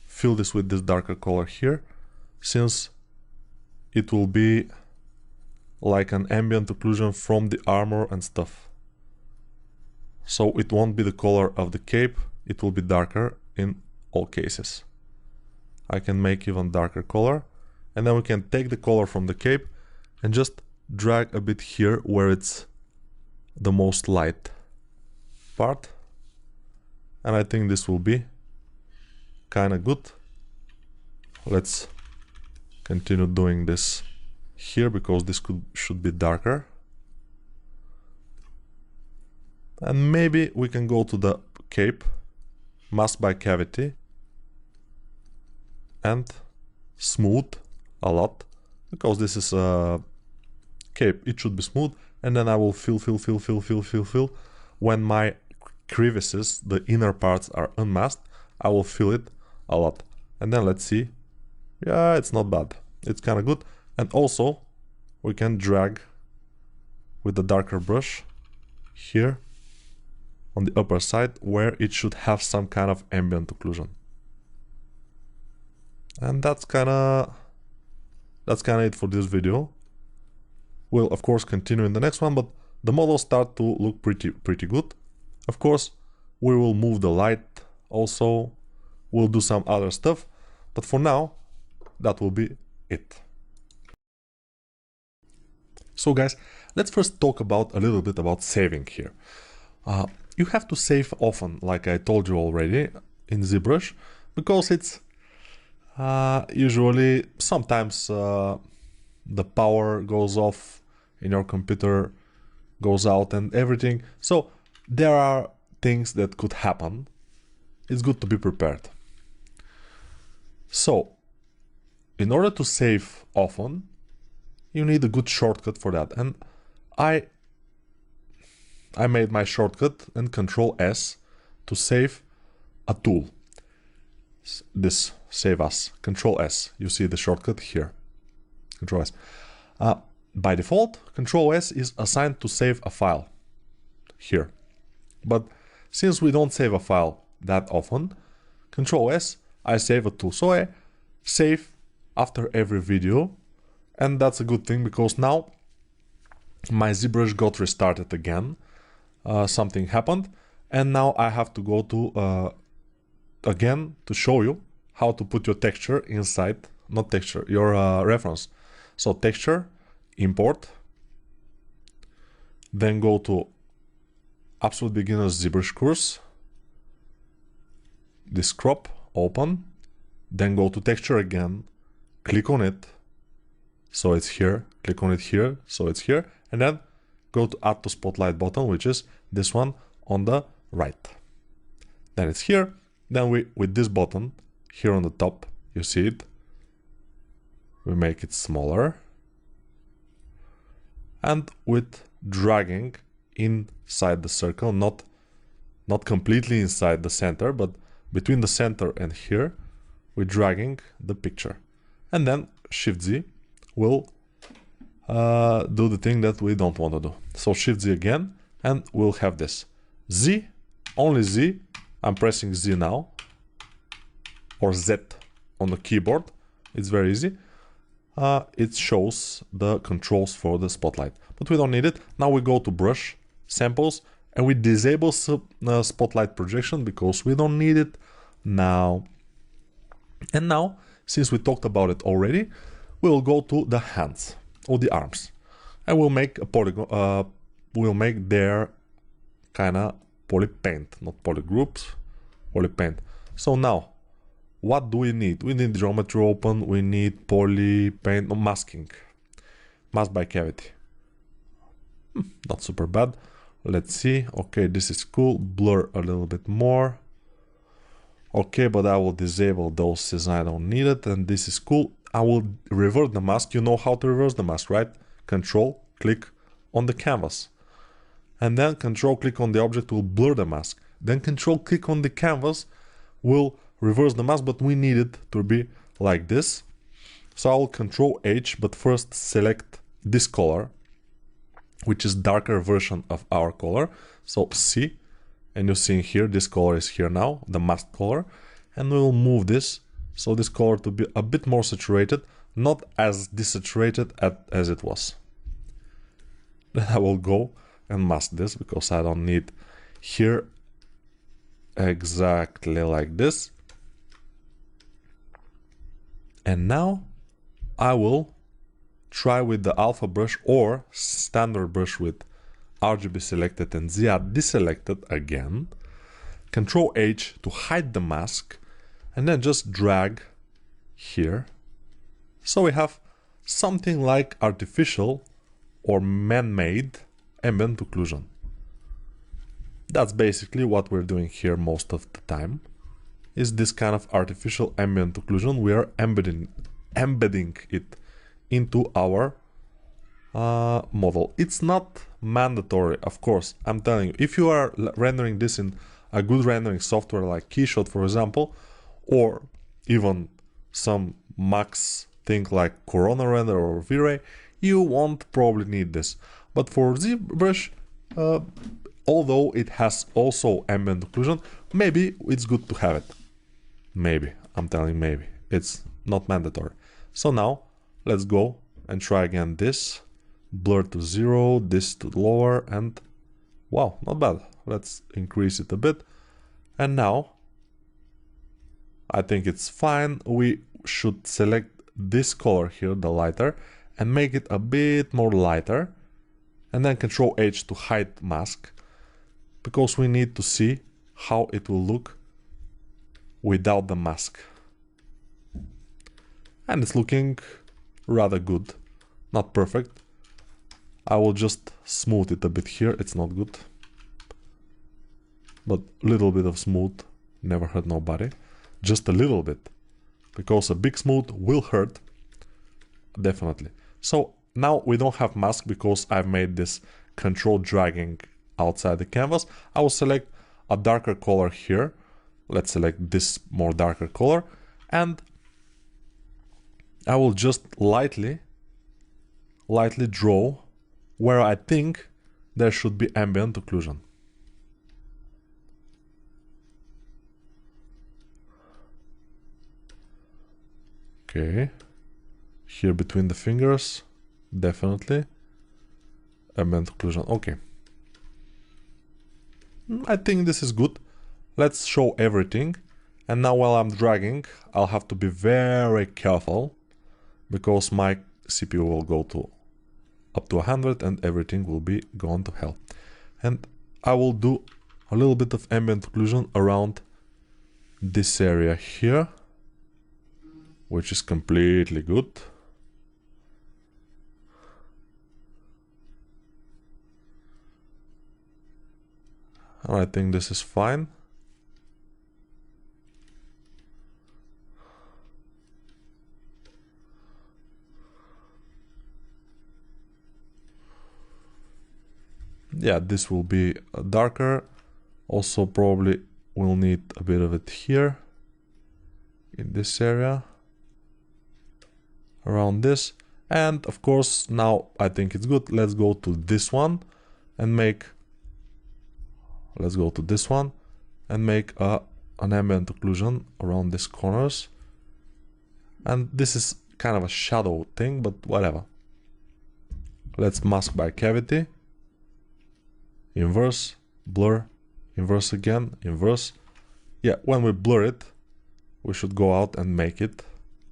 fill this with this darker color here, since it will be like an ambient occlusion from the armor and stuff. So it won't be the color of the cape, it will be darker in all cases. I can make even darker color, and then we can take the color from the cape and just drag a bit here where it's the most light part. And I think this will be kind of good. Let's continue doing this here, because this should be darker. And maybe we can go to the cape, mask by cavity, and smooth a lot, because this is a cape, it should be smooth. And then I will fill. When my crevices, the inner parts, are unmasked, I will fill it a lot. And then let's see. Yeah, it's not bad, it's kind of good. And also we can drag with the darker brush here on the upper side, where it should have some kind of ambient occlusion. And that's kind of it for this video. We'll of course continue in the next one, but the models start to look pretty good. Of course, we will move the light also, we'll do some other stuff, but for now, that will be it. So guys, let's first talk about a little bit about saving here. You have to save often, like I told you already, in ZBrush, because it's usually, sometimes the power goes off in your computer, goes out and everything. So there are things that could happen. It's good to be prepared. So in order to save often, you need a good shortcut for that. And I made my shortcut and Control S to save a tool. This save as, Control S. You see the shortcut here. Control S. By default, Control S is assigned to save a file here. But since we don't save a file that often, Control S, I save a tool. So I save after every video, and that's a good thing, because now my ZBrush got restarted again. Something happened, and now I have to go to again to show you how to put your texture inside, not texture, your reference. So texture, import, then go to Absolute Beginner's ZBrush course, this crop, open, then go to texture again, click on it, so it's here, click on it here, so it's here, and then go to add to spotlight button, which is this one on the right. Then it's here. Then with this button here on the top, you see it, we make it smaller. And with dragging inside the circle, not completely inside the center, but between the center and here, we're dragging the picture. And then Shift Z will do the thing that we don't want to do. So Shift Z again, and we'll have this. Z, only Z, I'm pressing Z now, or Z on the keyboard, it's very easy. It shows the controls for the spotlight, but we don't need it. Now we go to brush, samples, and we disable spotlight projection because we don't need it now. And now, since we talked about it already, we'll go to the hands or the arms, and we'll make a polygon. We'll make their kind of poly paint, not polygroups, poly paint. So now, what do we need? We need geometry open, we need poly paint, no, masking. Mask by cavity. Not super bad. Let's see. Okay, this is cool. Blur a little bit more. Okay, but I will disable those since I don't need it. And this is cool. I will reverse the mask. You know how to reverse the mask, right? Control, click on the canvas. And then control click on the object will blur the mask. Then control click on the canvas will reverse the mask, but we need it to be like this. So I'll control H, but first select this color, which is darker version of our color. So C, and you see here, this color is here now, the mask color. And we will move this, so this color to be a bit more saturated, not as desaturated as it was. Then I will go and mask this because I don't need here exactly like this. And now I will try with the alpha brush or standard brush with RGB selected and ZR deselected again. Control H to hide the mask and then just drag here. So we have something like artificial or man-made ambient occlusion. That's basically what we're doing here most of the time, is this kind of artificial ambient occlusion. We are embedding it into our model. It's not mandatory, of course. I'm telling you, if you are rendering this in a good rendering software like Keyshot, for example, or even some max thing like Corona Render or V-Ray, you won't probably need this. But for ZBrush, although it has also ambient occlusion, maybe it's good to have it. Maybe, I'm telling maybe. It's not mandatory. So now, let's go and try again this. Blur to 0, this to lower, and wow, not bad. Let's increase it a bit. And now, I think it's fine. We should select this color here, the lighter, and make it a bit more lighter. And then Control H to hide mask, because we need to see how it will look without the mask. And it's looking rather good, not perfect. I will just smooth it a bit here, it's not good. But a little bit of smooth never hurt nobody. Just a little bit, because a big smooth will hurt, definitely. So now we don't have mask because I've made this control dragging outside the canvas. I will select a darker color here. Let's select this more darker color, and I will just lightly draw where I think there should be ambient occlusion. Okay, here between the fingers, definitely ambient occlusion. Okay, I think this is good. Let's show everything. And now while I'm dragging, I'll have to be very careful because my CPU will go to up to 100 and everything will be gone to hell. And I will do a little bit of ambient occlusion around this area here, which is completely good. I think this is fine. yeah, this will be darker. Also probably we'll need a bit of it here in this area around this. And of course now I think it's good. Let's go to this one and make an ambient occlusion around these corners. And this is kind of a shadow thing, but whatever. Let's mask by cavity, inverse, blur, inverse again, inverse. Yeah, when we blur it, we should go out and make it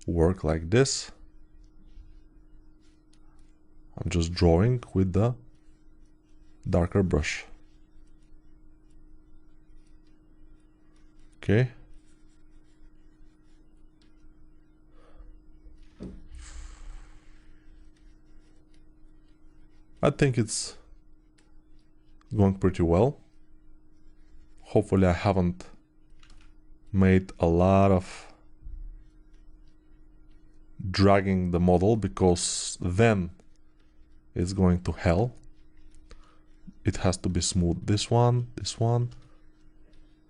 work like this. I'm just drawing with the darker brush. Okay. I think it's going pretty well. Hopefully I haven't made a lot of dragging the model, because then it's going to hell. It has to be smooth. This one,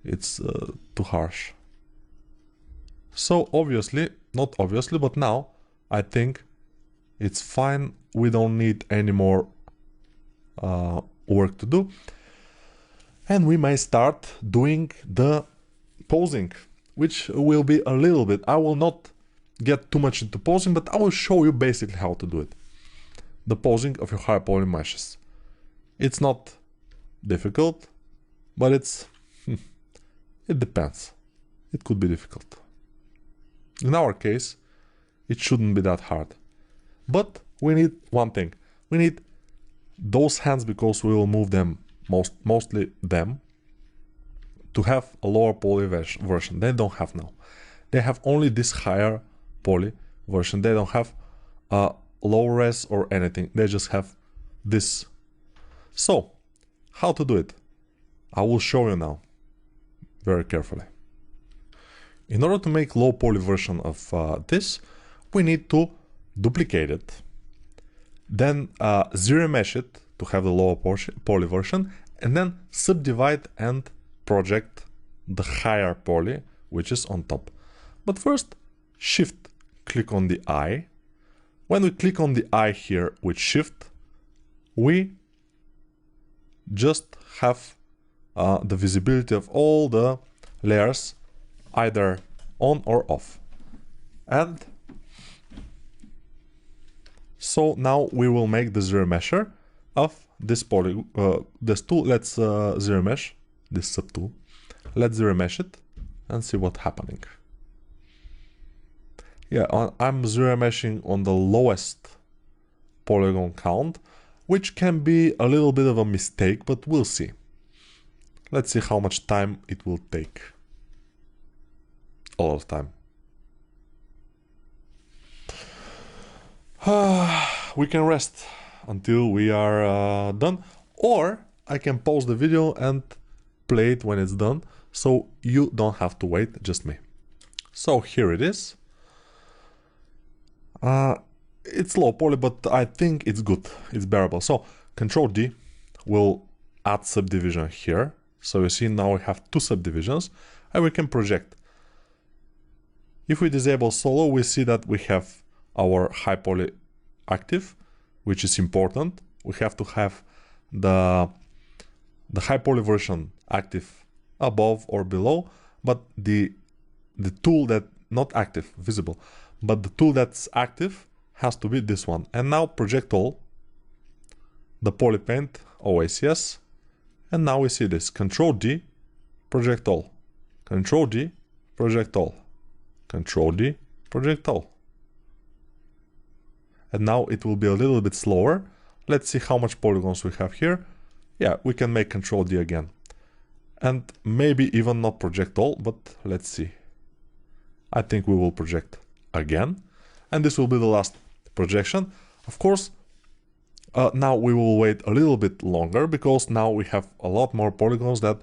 it's too harsh. So obviously, not obviously, but now I think it's fine. We don't need any more work to do. And we may start doing the posing, which will be a little bit, I will not get too much into posing, but I will show you basically how to do it. The posing of your high poly meshes. It's not difficult, but it's it depends. It could be difficult. In our case, it shouldn't be that hard. But we need one thing. We need those hands, because we will move them, mostly them, to have a lower poly version. They don't have now. They have only this higher poly version. They don't have low res or anything. They just have this. So, how to do it? I will show you now, very carefully. In order to make low poly version of this, we need to duplicate it, then zero mesh it to have the lower poly version, and then subdivide and project the higher poly, which is on top. But first, shift click on the eye. When we click on the eye here with shift, we just have the visibility of all the layers either on or off. And so now we will make the zero mesher of this poly, this tool. Let's zero mesh this sub tool. Let's zero mesh it and see what's happening. Yeah, I'm zero meshing on the lowest polygon count, which can be a little bit of a mistake, but we'll see. Let's see how much time it will take. A lot of time. We can rest until we are done, or I can pause the video and play it when it's done, so you don't have to wait, just me. So here it is. It's low poly, but I think it's good, it's bearable. So Control D will add subdivision here. So you see now we have two subdivisions and we can project. If we disable solo, we see that we have our high poly active, which is important. We have to have the high poly version active above or below, but the tool that not active, visible, but the tool that's active has to be this one. And now project all, the poly paint, always yes. And now we see this, Control D, project all, Control D, project all, Control D, project all. And now it will be a little bit slower. Let's see how much polygons we have here. Yeah, we can make Control D again. And maybe even not project all, but let's see. I think we will project again. And this will be the last projection. Of course, now we will wait a little bit longer, because now we have a lot more polygons that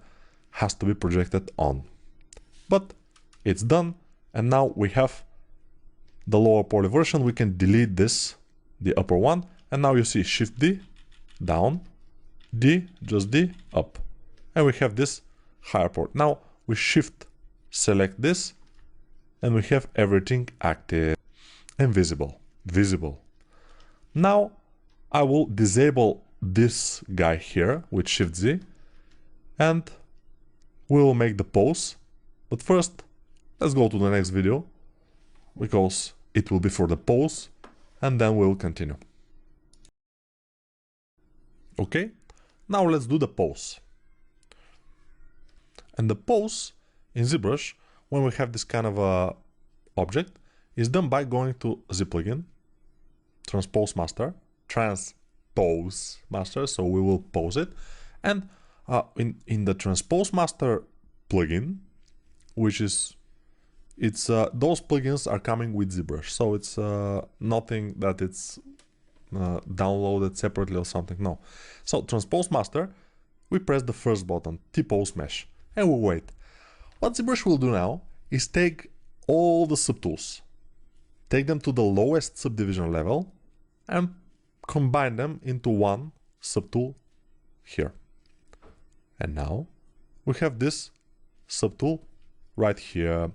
has to be projected on. But it's done, and now we have the lower poly version. We can delete this, the upper one, and now you see Shift D, down, D, just D, up. And we have this higher port. Now we shift select this and we have everything active and visible. Now I will disable this guy here with Shift Z and we will make the pause. But first, let's go to the next video because it will be for the pause and then we'll continue. Okay, now let's do the pause. And the pause in ZBrush, when we have this kind of a object, is done by going to Z plugin, transpose master, so we will pause it. And in the transpose master plugin, which is those plugins are coming with ZBrush, so it's nothing that it's downloaded separately or something. No. So transpose master, we press the first button, T-pose mesh, and we wait. What ZBrush will do now is take all the subtools, take them to the lowest subdivision level, and combine them into one subtool here. And now we have this subtool right here.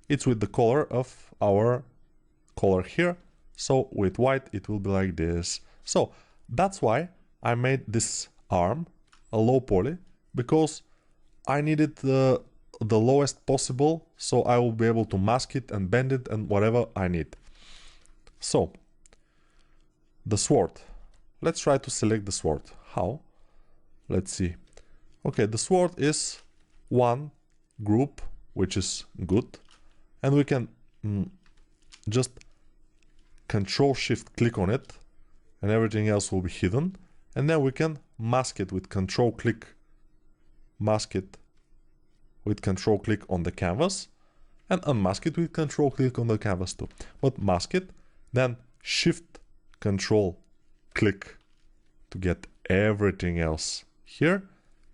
It's with the color of our color here. So with white, it will be like this. So that's why I made this arm a low poly, because I needed the lowest possible, so I will be able to mask it and bend it and whatever I need. So the sword, let's try to select the sword. How? Let's see. Okay, the sword is one group, which is good, and we can just Control Shift click on it and everything else will be hidden, and then we can mask it with Control click, mask it with Control click on the canvas, and unmask it with Control click on the canvas too. But mask it, then Shift Control click to get everything else here,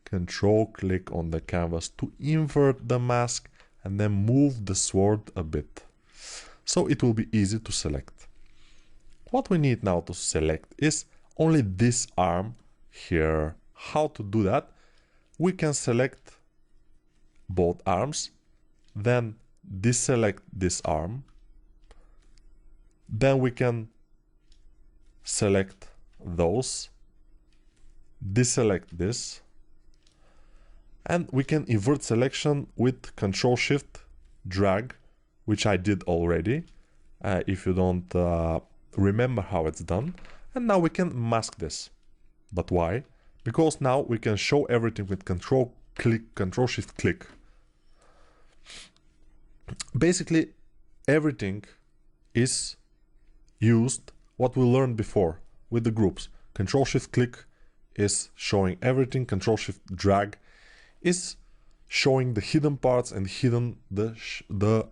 Control click on the canvas to invert the mask, and then move the sword a bit, so it will be easy to select. What we need now to select is only this arm here. How to do that? We can select both arms, then deselect this arm, then we can select those, deselect this, and we can invert selection with Control Shift drag, which I did already, if you don't remember how it's done. And now we can mask this. But why? Because now we can show everything with Control click, Control Shift click. Basically everything is used what we learned before with the groups. Control Shift click is showing everything, Control Shift drag is showing the hidden parts and hidden the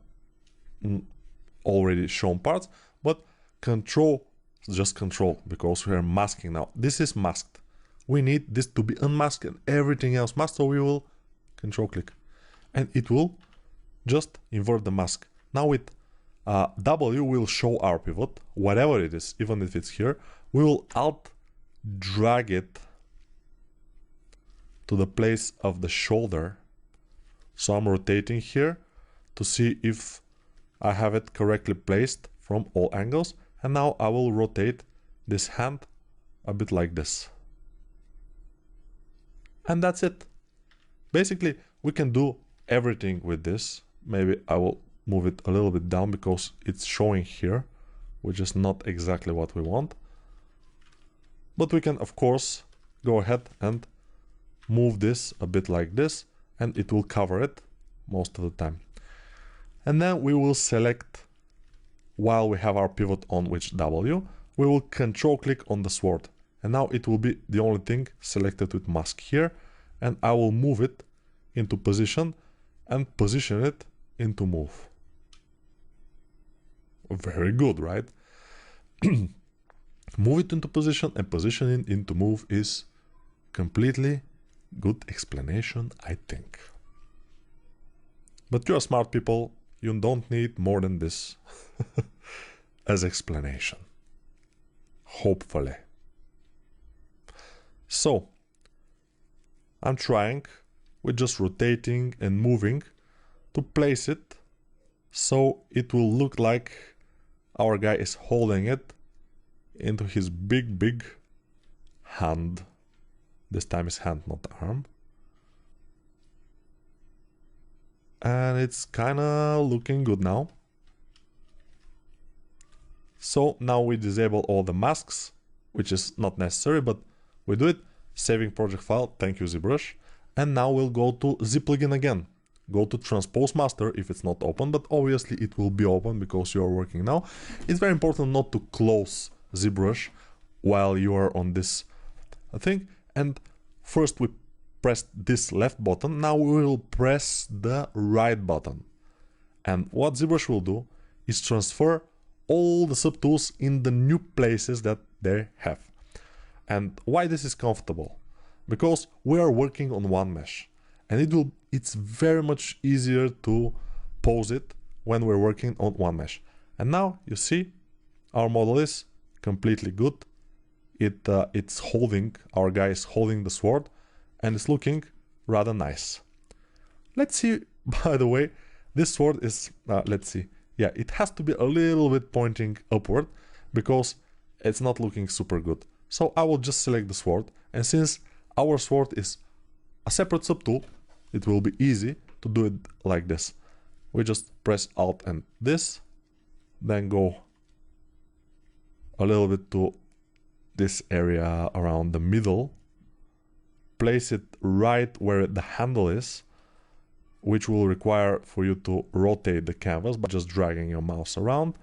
already shown parts, but Control, just Control, because we are masking now. This is masked. We need this to be unmasked and everything else masked, so we will Control click. And it will just invert the mask. Now with W will show our pivot, whatever it is, even if it's here. We will Alt drag it to the place of the shoulder. So I'm rotating here to see if I have it correctly placed from all angles. And now I will rotate this hand a bit like this. And that's it. Basically, we can do everything with this. Maybe I will move it a little bit down because it's showing here, which is not exactly what we want. But we can, of course, go ahead and move this a bit like this, and it will cover it most of the time. And then we will select, while we have our pivot on with W, we will Control click on the sword. And now it will be the only thing selected with mask here. And I will move it into position and position it into move. Very good, right? Move it into position and position it into move is completely good explanation, I think. But you are smart people. You don't need more than this as explanation. Hopefully. So, I'm trying with just rotating and moving to place it so it will look like our guy is holding it into his big hand. This time is hand, not arm. And it's kinda looking good now. So now we disable all the masks, which is not necessary, but we do it. Saving project file, thank you ZBrush. And now we'll go to zplugin again. Go to transpose master if it's not open, but obviously it will be open because you are working now. It's very important not to close ZBrush while you are on this thing. And first we pressed this left button, now we will press the right button. And what ZBrush will do is transfer all the subtools in the new places that they have. And why this is comfortable? Because we are working on one mesh, and it's very much easier to pose it when we're working on one mesh. And now you see our model is completely good. It's holding, our guy is holding the sword, and it's looking rather nice. Let's see, by the way, this sword is, let's see, yeah, it has to be a little bit pointing upward because it's not looking super good. So I will just select the sword, and since our sword is a separate subtool, it will be easy to do it like this. We just press Alt and this, then go a little bit to this area around the middle, place it right where the handle is, which will require for you to rotate the canvas by just dragging your mouse around.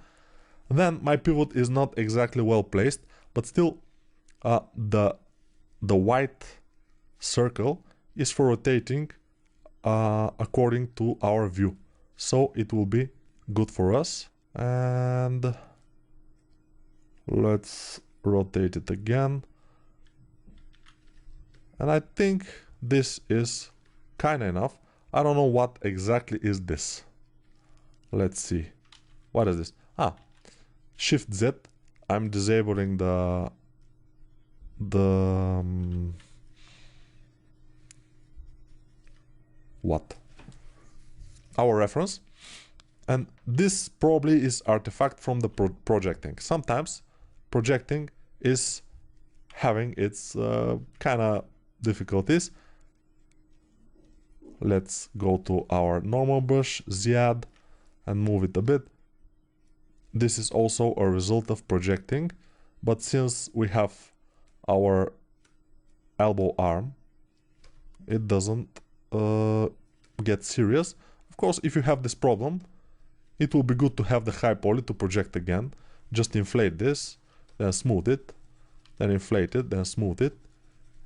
Then my pivot is not exactly well placed, but still the white circle is for rotating according to our view, so it will be good for us. And let's rotate it again, and I think this is kinda enough. I don't know what exactly is this. Let's see, what is this? Shift Z. I'm disabling our reference, and this probably is artifact from the projecting. Sometimes projecting is having its kind of difficulties. Let's go to our normal brush, Ziad, and move it a bit. This is also a result of projecting, but since we have our elbow arm, it doesn't get serious. Of course, if you have this problem, it will be good to have the high poly to project again. Just inflate this, then smooth it, then inflate it, then smooth it,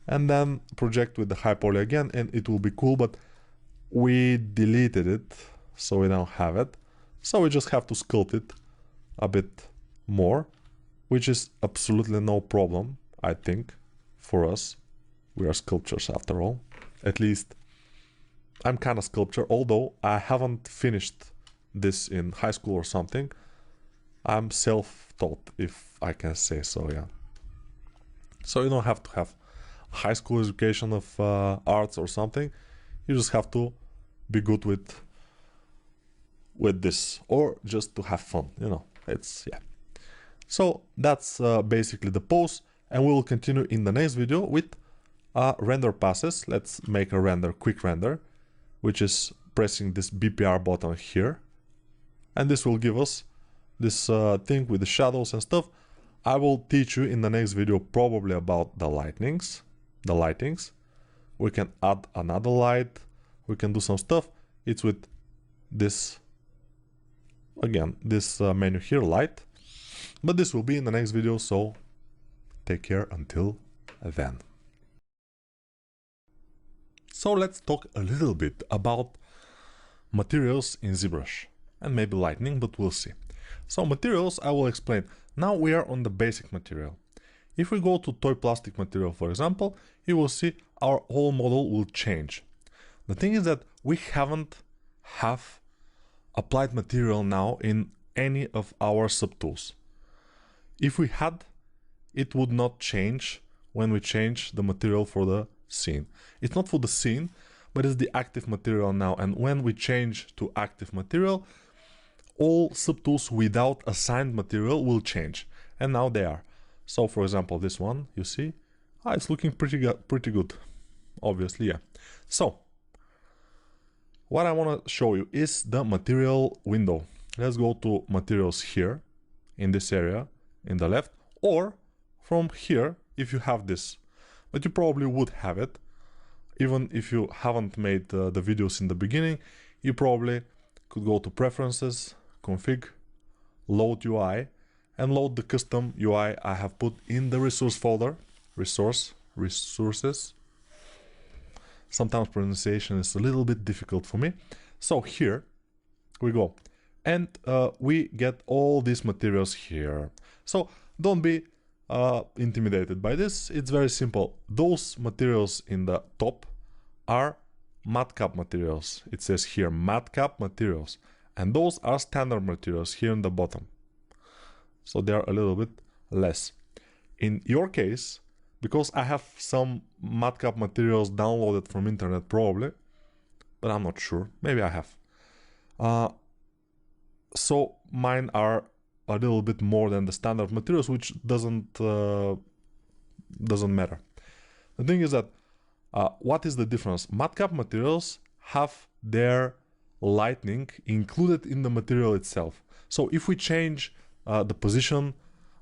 and then project with the high poly again, and it will be cool. But we deleted it, so we don't have it. So we just have to sculpt it a bit more, which is absolutely no problem, I think, for us. We are sculptors after all. At least I'm kind of sculptor, although I haven't finished this in high school or something. I'm self-taught, if I can say so, yeah. So you don't have to have a high school education of arts or something. You just have to be good with this, or just to have fun, you know. It's, yeah. So that's basically the pose, and we will continue in the next video with render passes. Let's make a render, quick render, which is pressing this BPR button here, and this will give us this thing with the shadows and stuff. I will teach you in the next video probably about the lightings. We can add another light, we can do some stuff. It's with this, again, this menu here, light, but this will be in the next video, so take care until then. So let's talk a little bit about materials in ZBrush, and maybe lightning, but we'll see. So materials, I will explain. Now we are on the basic material. If we go to toy plastic material, for example, you will see our whole model will change. The thing is that we haven't have applied material now in any of our subtools. If we had, it would not change when we change the material for the scene. It's not for the scene, but it's the active material now. And when we change to active material, all subtools without assigned material will change. And now they are. So for example, this one, you see, it's looking pretty good. Obviously, yeah. So what I want to show you is the material window. Let's go to materials here in this area in the left, or from here if you have this, but you probably would have it. Even if you haven't made the videos in the beginning, you probably could go to preferences, config, load UI, and load the custom UI I have put in the resource folder. Resources. Sometimes pronunciation is a little bit difficult for me. So here we go. And we get all these materials here. So don't be intimidated by this. It's very simple. Those materials in the top are matcap materials. It says here matcap materials. And those are standard materials here in the bottom. So they are a little bit less. In your case, because I have some matcap materials downloaded from internet probably, but I'm not sure. Maybe I have. So mine are a little bit more than the standard materials, which doesn't matter. The thing is that what is the difference? Matcap materials have their lighting included in the material itself. So if we change the position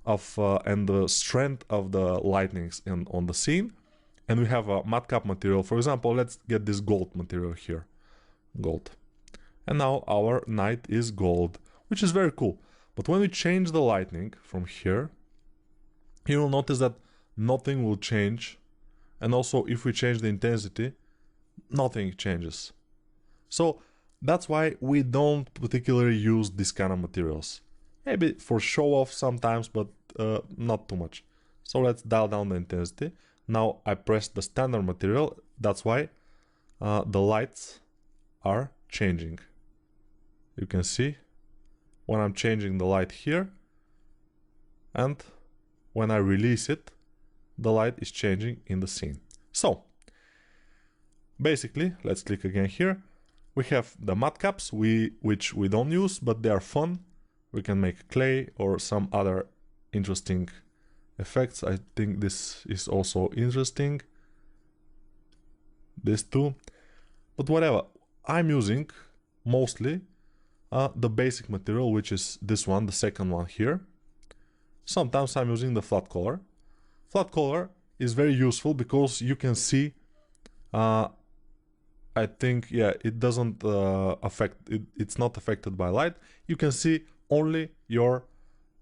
of and the strength of the lightnings on the scene, and we have a matcap material, for example, let's get this gold material here, gold, and now our night is gold, which is very cool. But when we change the lighting from here, you will notice that nothing will change, and also if we change the intensity, nothing changes. So that's why we don't particularly use this kind of materials. Maybe for show off sometimes, but not too much. So let's dial down the intensity. Now I press the standard material. That's why the lights are changing. You can see when I'm changing the light here, and when I release it, the light is changing in the scene. So basically, let's click again here. We have the matcaps, which we don't use, but they are fun. We can make clay or some other interesting effects. I think this is also interesting. This too. But whatever, I'm using mostly the basic material, which is this one, the second one here. Sometimes I'm using the flat color. Flat color is very useful because you can see, I think, yeah, it doesn't affect, it's not affected by light. You can see only your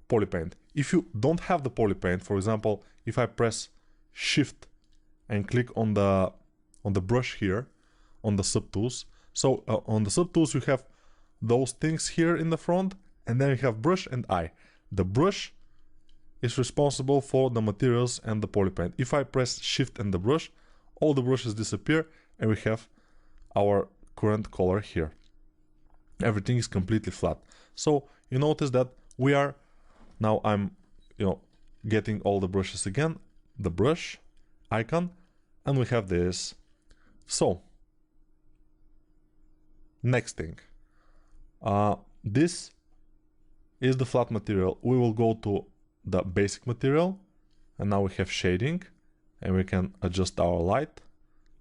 polypaint. If you don't have the polypaint, for example, if I press Shift and click on the brush here, on the subtools. So on the subtools you have those things here in the front, and then you have brush and eye. The brush is responsible for the materials and the polypaint. If I press Shift and the brush, all the brushes disappear, and we have our current color here. Everything is completely flat. So you notice that we are now, I'm getting all the brushes again, the brush icon, and we have this. So next thing, this is the flat material. We will go to the basic material, and now we have shading, and we can adjust our light.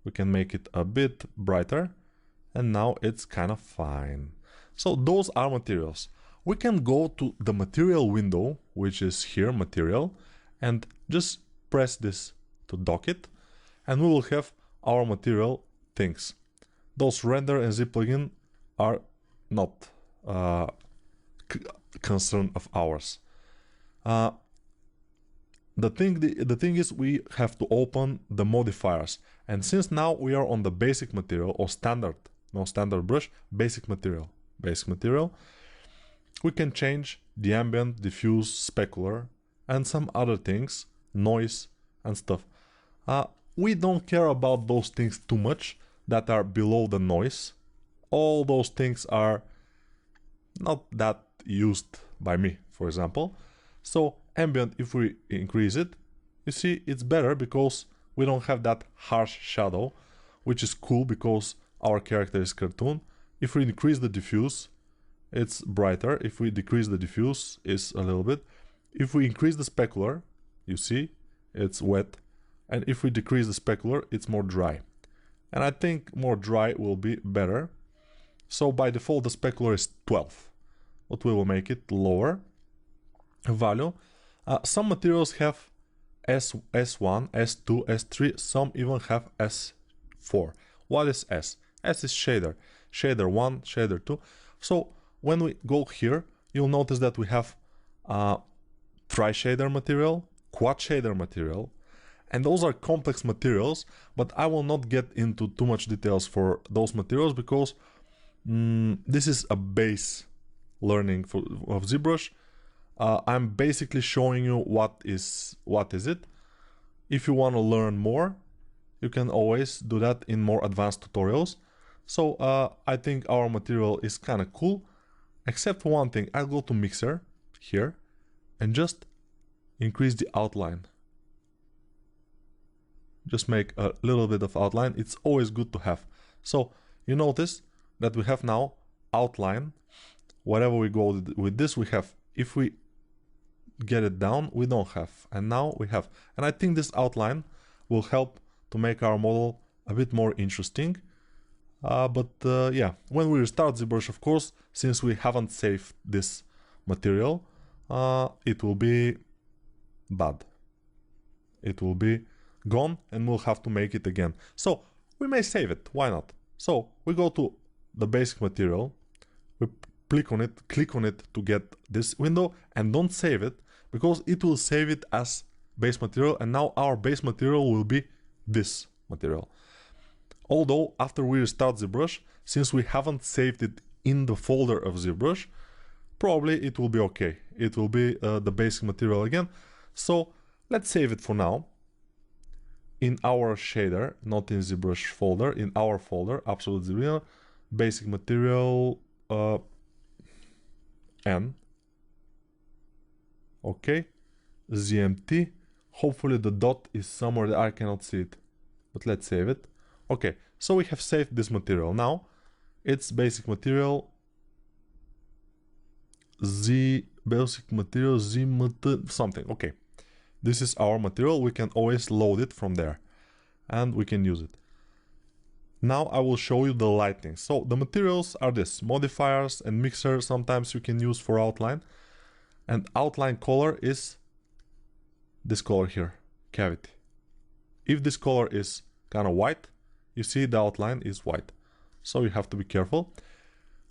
We can make it a bit brighter, and now it's kind of fine. So those are materials. We can go to the material window, which is here, material, and just press this to dock it, and we will have our material things. Those render and zip plugin are not concern of ours. The thing is, we have to open the modifiers, and since now we are on the basic material or standard, no standard brush, basic material, we can change the ambient, diffuse, specular, and some other things, noise and stuff. We don't care about those things too much that are below the noise. All those things are not that used by me, for example. So ambient, if we increase it, you see it's better because we don't have that harsh shadow, which is cool because our character is cartoon. If we increase the diffuse, it's brighter. If we decrease the diffuse, it's a little bit. If we increase the specular, you see, it's wet. And if we decrease the specular, it's more dry. And I think more dry will be better. So by default, the specular is 12. But we will make it lower value. Some materials have S1, S2, S3. Some even have S4. What is S? S is shader. Shader 1, shader 2. So when we go here, you'll notice that we have tri-shader material, quad shader material, and those are complex materials, but I will not get into too much details for those materials because this is a base learning of ZBrush. I'm basically showing you what is it. If you want to learn more, you can always do that in more advanced tutorials. So I think our material is kind of cool, except for one thing. I'll go to mixer here and just increase the outline. Just make a little bit of outline. It's always good to have. So you notice that we have now outline. Whatever we go with this, we have. If we get it down, we don't have. And now we have. And I think this outline will help to make our model a bit more interesting. Yeah, when we restart ZBrush, of course, since we haven't saved this material, it will be bad. It will be gone and we'll have to make it again. So we may save it. Why not? So we go to the basic material. We click on it to get this window, and don't save it because it will save it as base material, and now our base material will be this material. Although after we restart ZBrush, since we haven't saved it in the folder of ZBrush, probably it will be okay. It will be the basic material again. So let's save it for now in our shader, not in ZBrush folder, in our folder, Absolute ZBrush, basic material N. Okay, ZMT. Hopefully the dot is somewhere that I cannot see it, but let's save it. Okay, so we have saved this material. Now it's basic material Z, basic material ZMT something. Okay, this is our material. We can always load it from there and we can use it. Now I will show you the lighting. So the materials are this: modifiers and mixer. Sometimes you can use for outline, and outline color is this color here, cavity. If this color is kind of white, you see the outline is white, so you have to be careful.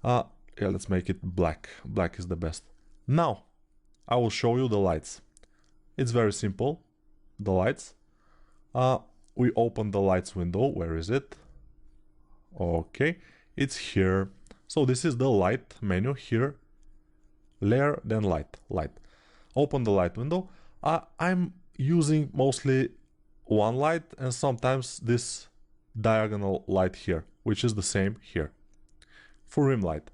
Yeah, let's make it black. Black is the best. Now I will show you the lights. It's very simple. The lights. We open the lights window. Where is it? Okay, it's here. So this is the light menu here. Layer, then light. Open the light window. I'm using mostly one light and sometimes this diagonal light here, which is the same here for rim light.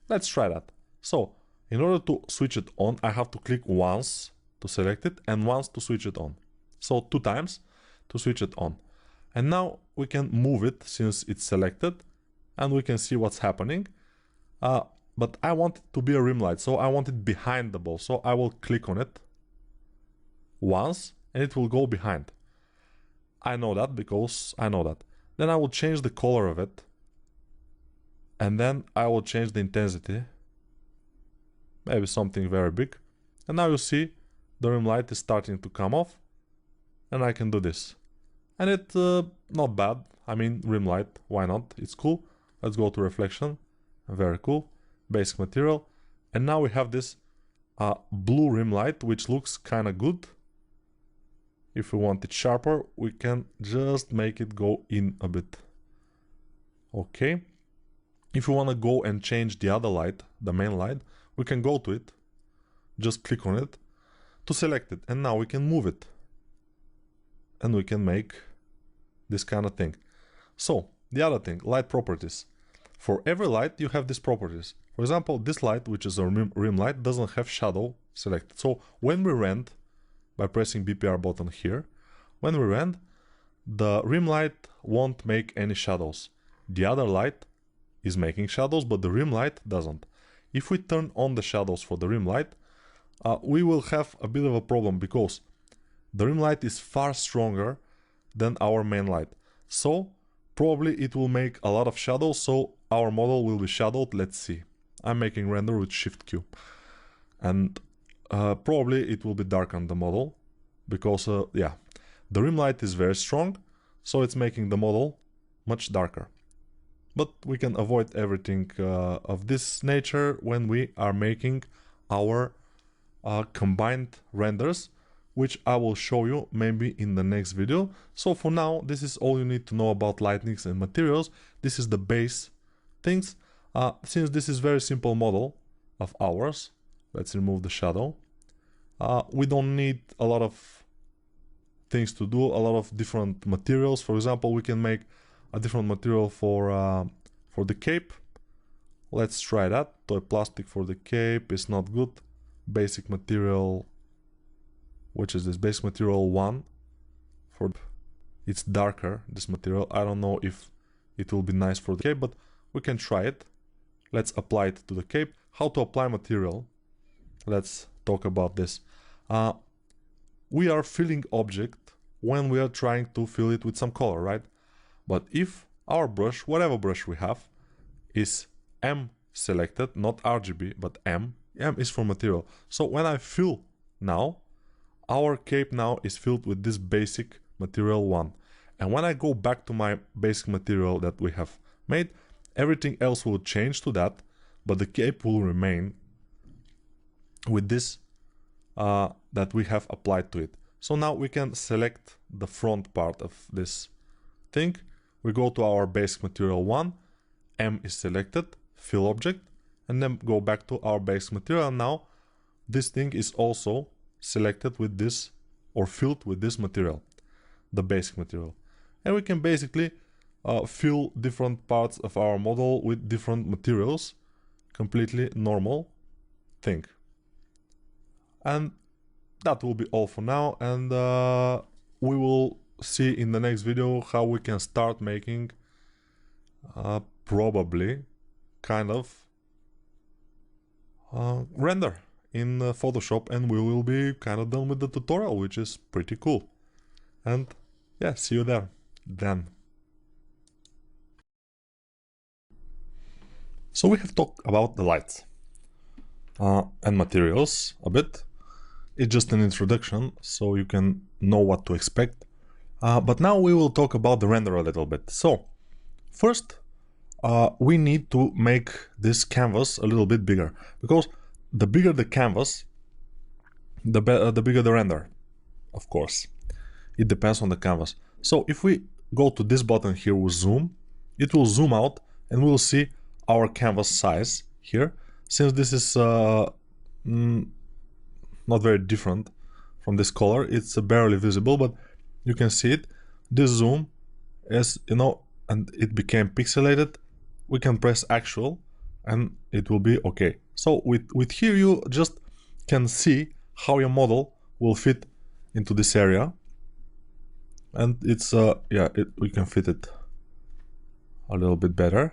Let's try that. So in order to switch it on, I have to click once to select it and once to switch it on. So 2 times to switch it on. And now we can move it since it's selected and we can see what's happening. But I want it to be a rim light, so I want it behind the ball. So I will click on it once and it will go behind. I know that because I know that. Then I will change the color of it. And then I will change the intensity. Maybe something very big. And now you see the rim light is starting to come off. And I can do this. And it's not bad. I mean, rim light, why not? It's cool. Let's go to reflection. Very cool. Basic material. And now we have this blue rim light, which looks kind of good. If we want it sharper, we can just make it go in a bit. Okay. If we want to go and change the other light, the main light, we can go to it. Just click on it to select it. And now we can move it. And we can make this kind of thing. So the other thing, light properties. For every light you have these properties. For example, this light, which is a rim light, doesn't have shadow selected. So when we render by pressing BPR button here, when we render, the rim light won't make any shadows. The other light is making shadows, but the rim light doesn't. If we turn on the shadows for the rim light, we will have a bit of a problem because the rim light is far stronger than our main light. So probably it will make a lot of shadows, so our model will be shadowed. Let's see. I'm making render with Shift Q. And probably it will be dark on the model because, yeah, the rim light is very strong, so it's making the model much darker. But we can avoid everything of this nature when we are making our combined renders, which I will show you maybe in the next video. So for now, this is all you need to know about lightnings and materials. This is the base things. Since this is very simple model of ours, let's remove the shadow. We don't need a lot of things to do, a lot of different materials. For example, we can make a different material for the cape. Let's try that. Toy plastic for the cape is not good. Basic material, which is this basic material 1, for it's darker, this material. I don't know if it will be nice for the cape, but we can try it. Let's apply it to the cape. How to apply material? Let's talk about this. We are filling object when we are trying to fill it with some color, right? But if our brush, whatever brush we have, is M selected, not RGB, but M is for material. So when I fill now, our cape now is filled with this basic material 1. And when I go back to my basic material that we have made, everything else will change to that, but the cape will remain with this that we have applied to it. So now we can select the front part of this thing. We go to our basic material 1, M is selected, fill object, and then go back to our basic material. And now this thing is also selected with this, or filled with this material, the basic material. And we can basically fill different parts of our model with different materials. Completely normal thing. And that will be all for now, and we will see in the next video how we can start making probably kind of render in Photoshop, and we will be kind of done with the tutorial, which is pretty cool. And yeah, see you there then. So we have talked about the lights and materials a bit. It's just an introduction, so you can know what to expect. But now we will talk about the render a little bit. So first, we need to make this canvas a little bit bigger, because the bigger the canvas, the bigger the render, of course. It depends on the canvas. So if we go to this button here with zoom, it will zoom out and we'll see our canvas size here. Since this is not very different from this color, it's barely visible, but you can see it. This zoom is, you know, and it became pixelated. We can press actual and it will be okay. So with here you just can see how your model will fit into this area, and it's yeah, we can fit it a little bit better,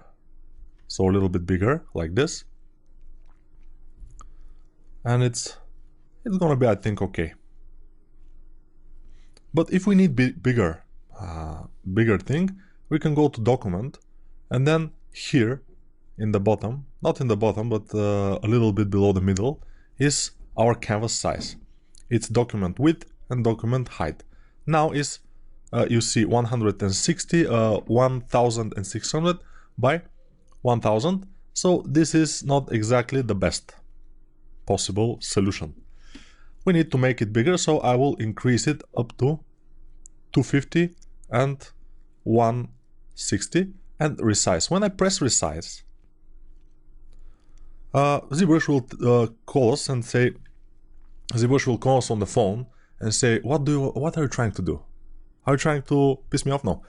so a little bit bigger like this, and it's gonna be, I think, okay. But if we need bigger thing, we can go to document, and then here in the bottom, not in the bottom, but a little bit below the middle, is our canvas size. It's document width and document height. Now is you see 160 1600 by 1000. So this is not exactly the best possible solution. We need to make it bigger, so I will increase it up to 250 and 160 and resize. When I press resize, ZBrush will call us and say, ZBrush will call us on the phone and say, what are you trying to do? Are you trying to piss me off? No.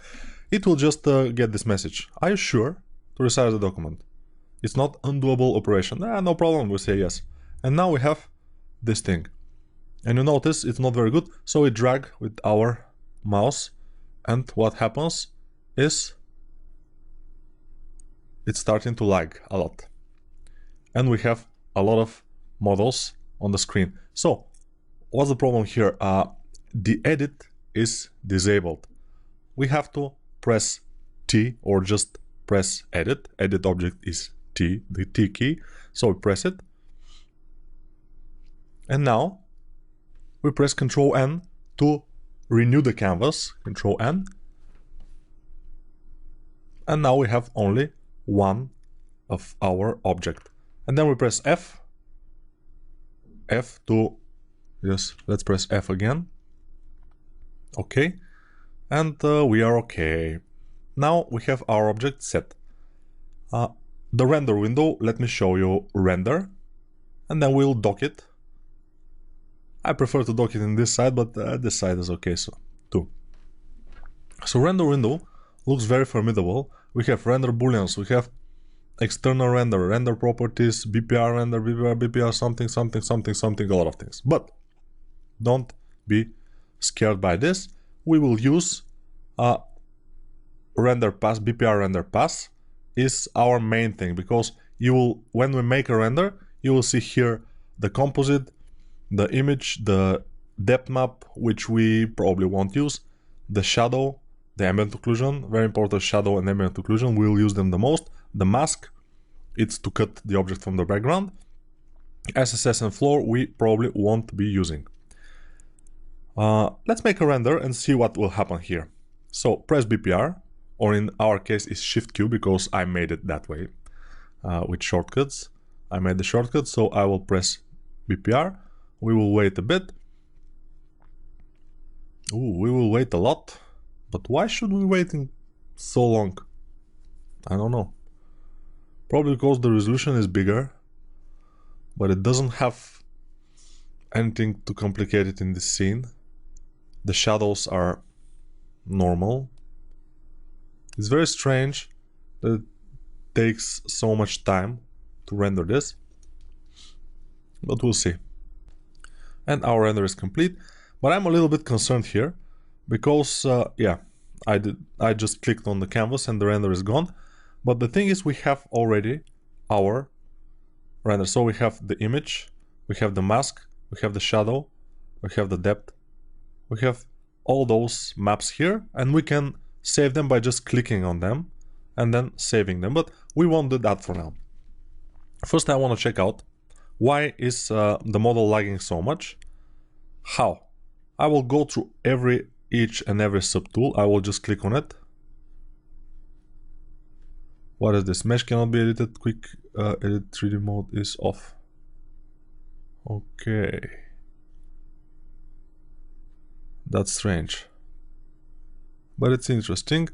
It will just get this message. Are you sure to resize the document? It's not undoable operation. No problem, we say yes. And now we have this thing. And you notice it's not very good, so we drag with our mouse and what happens is it's starting to lag a lot. And we have a lot of models on the screen. So what's the problem here? The edit is disabled. We have to press T or just press edit. Edit object is T, the T key. So we press it. And now we press Ctrl N to renew the canvas. Ctrl N. And now we have only one of our object. And then we press F. F to, yes, let's press F again. Okay. And we are okay. Now we have our object set. The render window, let me show you render. And then we'll dock it. I prefer to dock it in this side, but this side is okay so too. So render window looks very formidable. We have render booleans, we have external render, render properties, BPR render, BPR something, a lot of things. But don't be scared by this. We will use render pass, BPR render pass is our main thing, because you will, when we make a render, you will see here the composite, the image, the depth map, which we probably won't use, the shadow, the ambient occlusion, very important, shadow and ambient occlusion, we will use them the most. The mask, it's to cut the object from the background. SSS and floor, we probably won't be using. Let's make a render and see what will happen here. So press BPR, or in our case is Shift Q, because I made it that way with shortcuts. I made the shortcut, so I will press BPR. We will wait a bit. Ooh, we will wait a lot. But why should we wait so long? I don't know. Probably because the resolution is bigger, but it doesn't have anything to complicate it in this scene. The shadows are normal. It's very strange that it takes so much time to render this, but we'll see. And our render is complete, but I'm a little bit concerned here because yeah, I just clicked on the canvas and the render is gone. But the thing is, we have already our render. So we have the image, we have the mask, we have the shadow, we have the depth, we have all those maps here, and we can save them by just clicking on them and then saving them. But we won't do that for now. First, I want to check out why is the model lagging so much. How? I will go through each and every subtool. I will just click on it. What is this? Mesh cannot be edited. Quick edit 3D mode is off. Okay. That's strange. But it's interesting.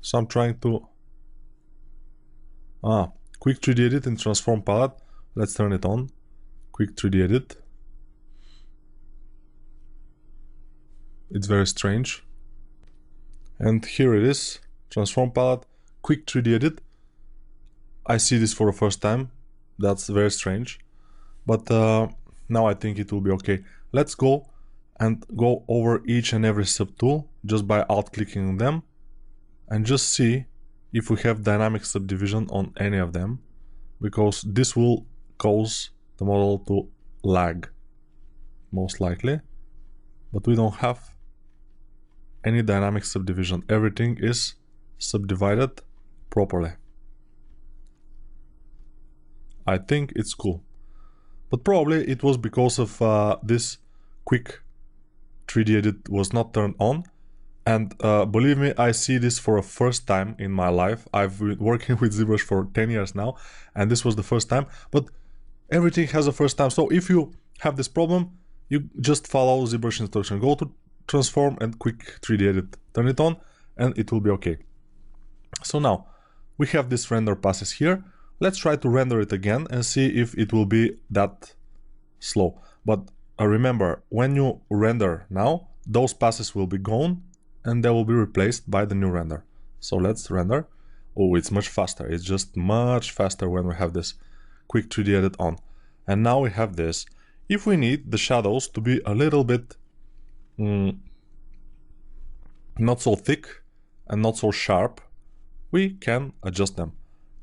So I'm trying to... quick 3D edit in transform palette. Let's turn it on. Quick 3D edit. It's very strange. And here it is. Transform palette, quick 3D edit. I see this for the first time. That's very strange. But now I think it will be okay. Let's go and go over each and every subtool just by alt-clicking on them. And just see if we have dynamic subdivision on any of them. Because this will cause the model to lag. Most likely. But we don't have any dynamic subdivision. Everything is subdivided properly. I think it's cool. But probably it was because of this quick 3D edit was not turned on. And believe me, I see this for a first time in my life. I've been working with ZBrush for 10 years now, and this was the first time. But everything has a first time. So if you have this problem, you just follow ZBrush instruction. Go to transform and quick 3D edit. Turn it on and it will be okay. So now we have this render passes here. Let's try to render it again and see if it will be that slow. But remember, when you render now, those passes will be gone and they will be replaced by the new render. So let's render. Oh, it's much faster. It's just much faster when we have this quick 3D edit on. And now we have this. If we need the shadows to be a little bit not so thick and not so sharp, we can adjust them.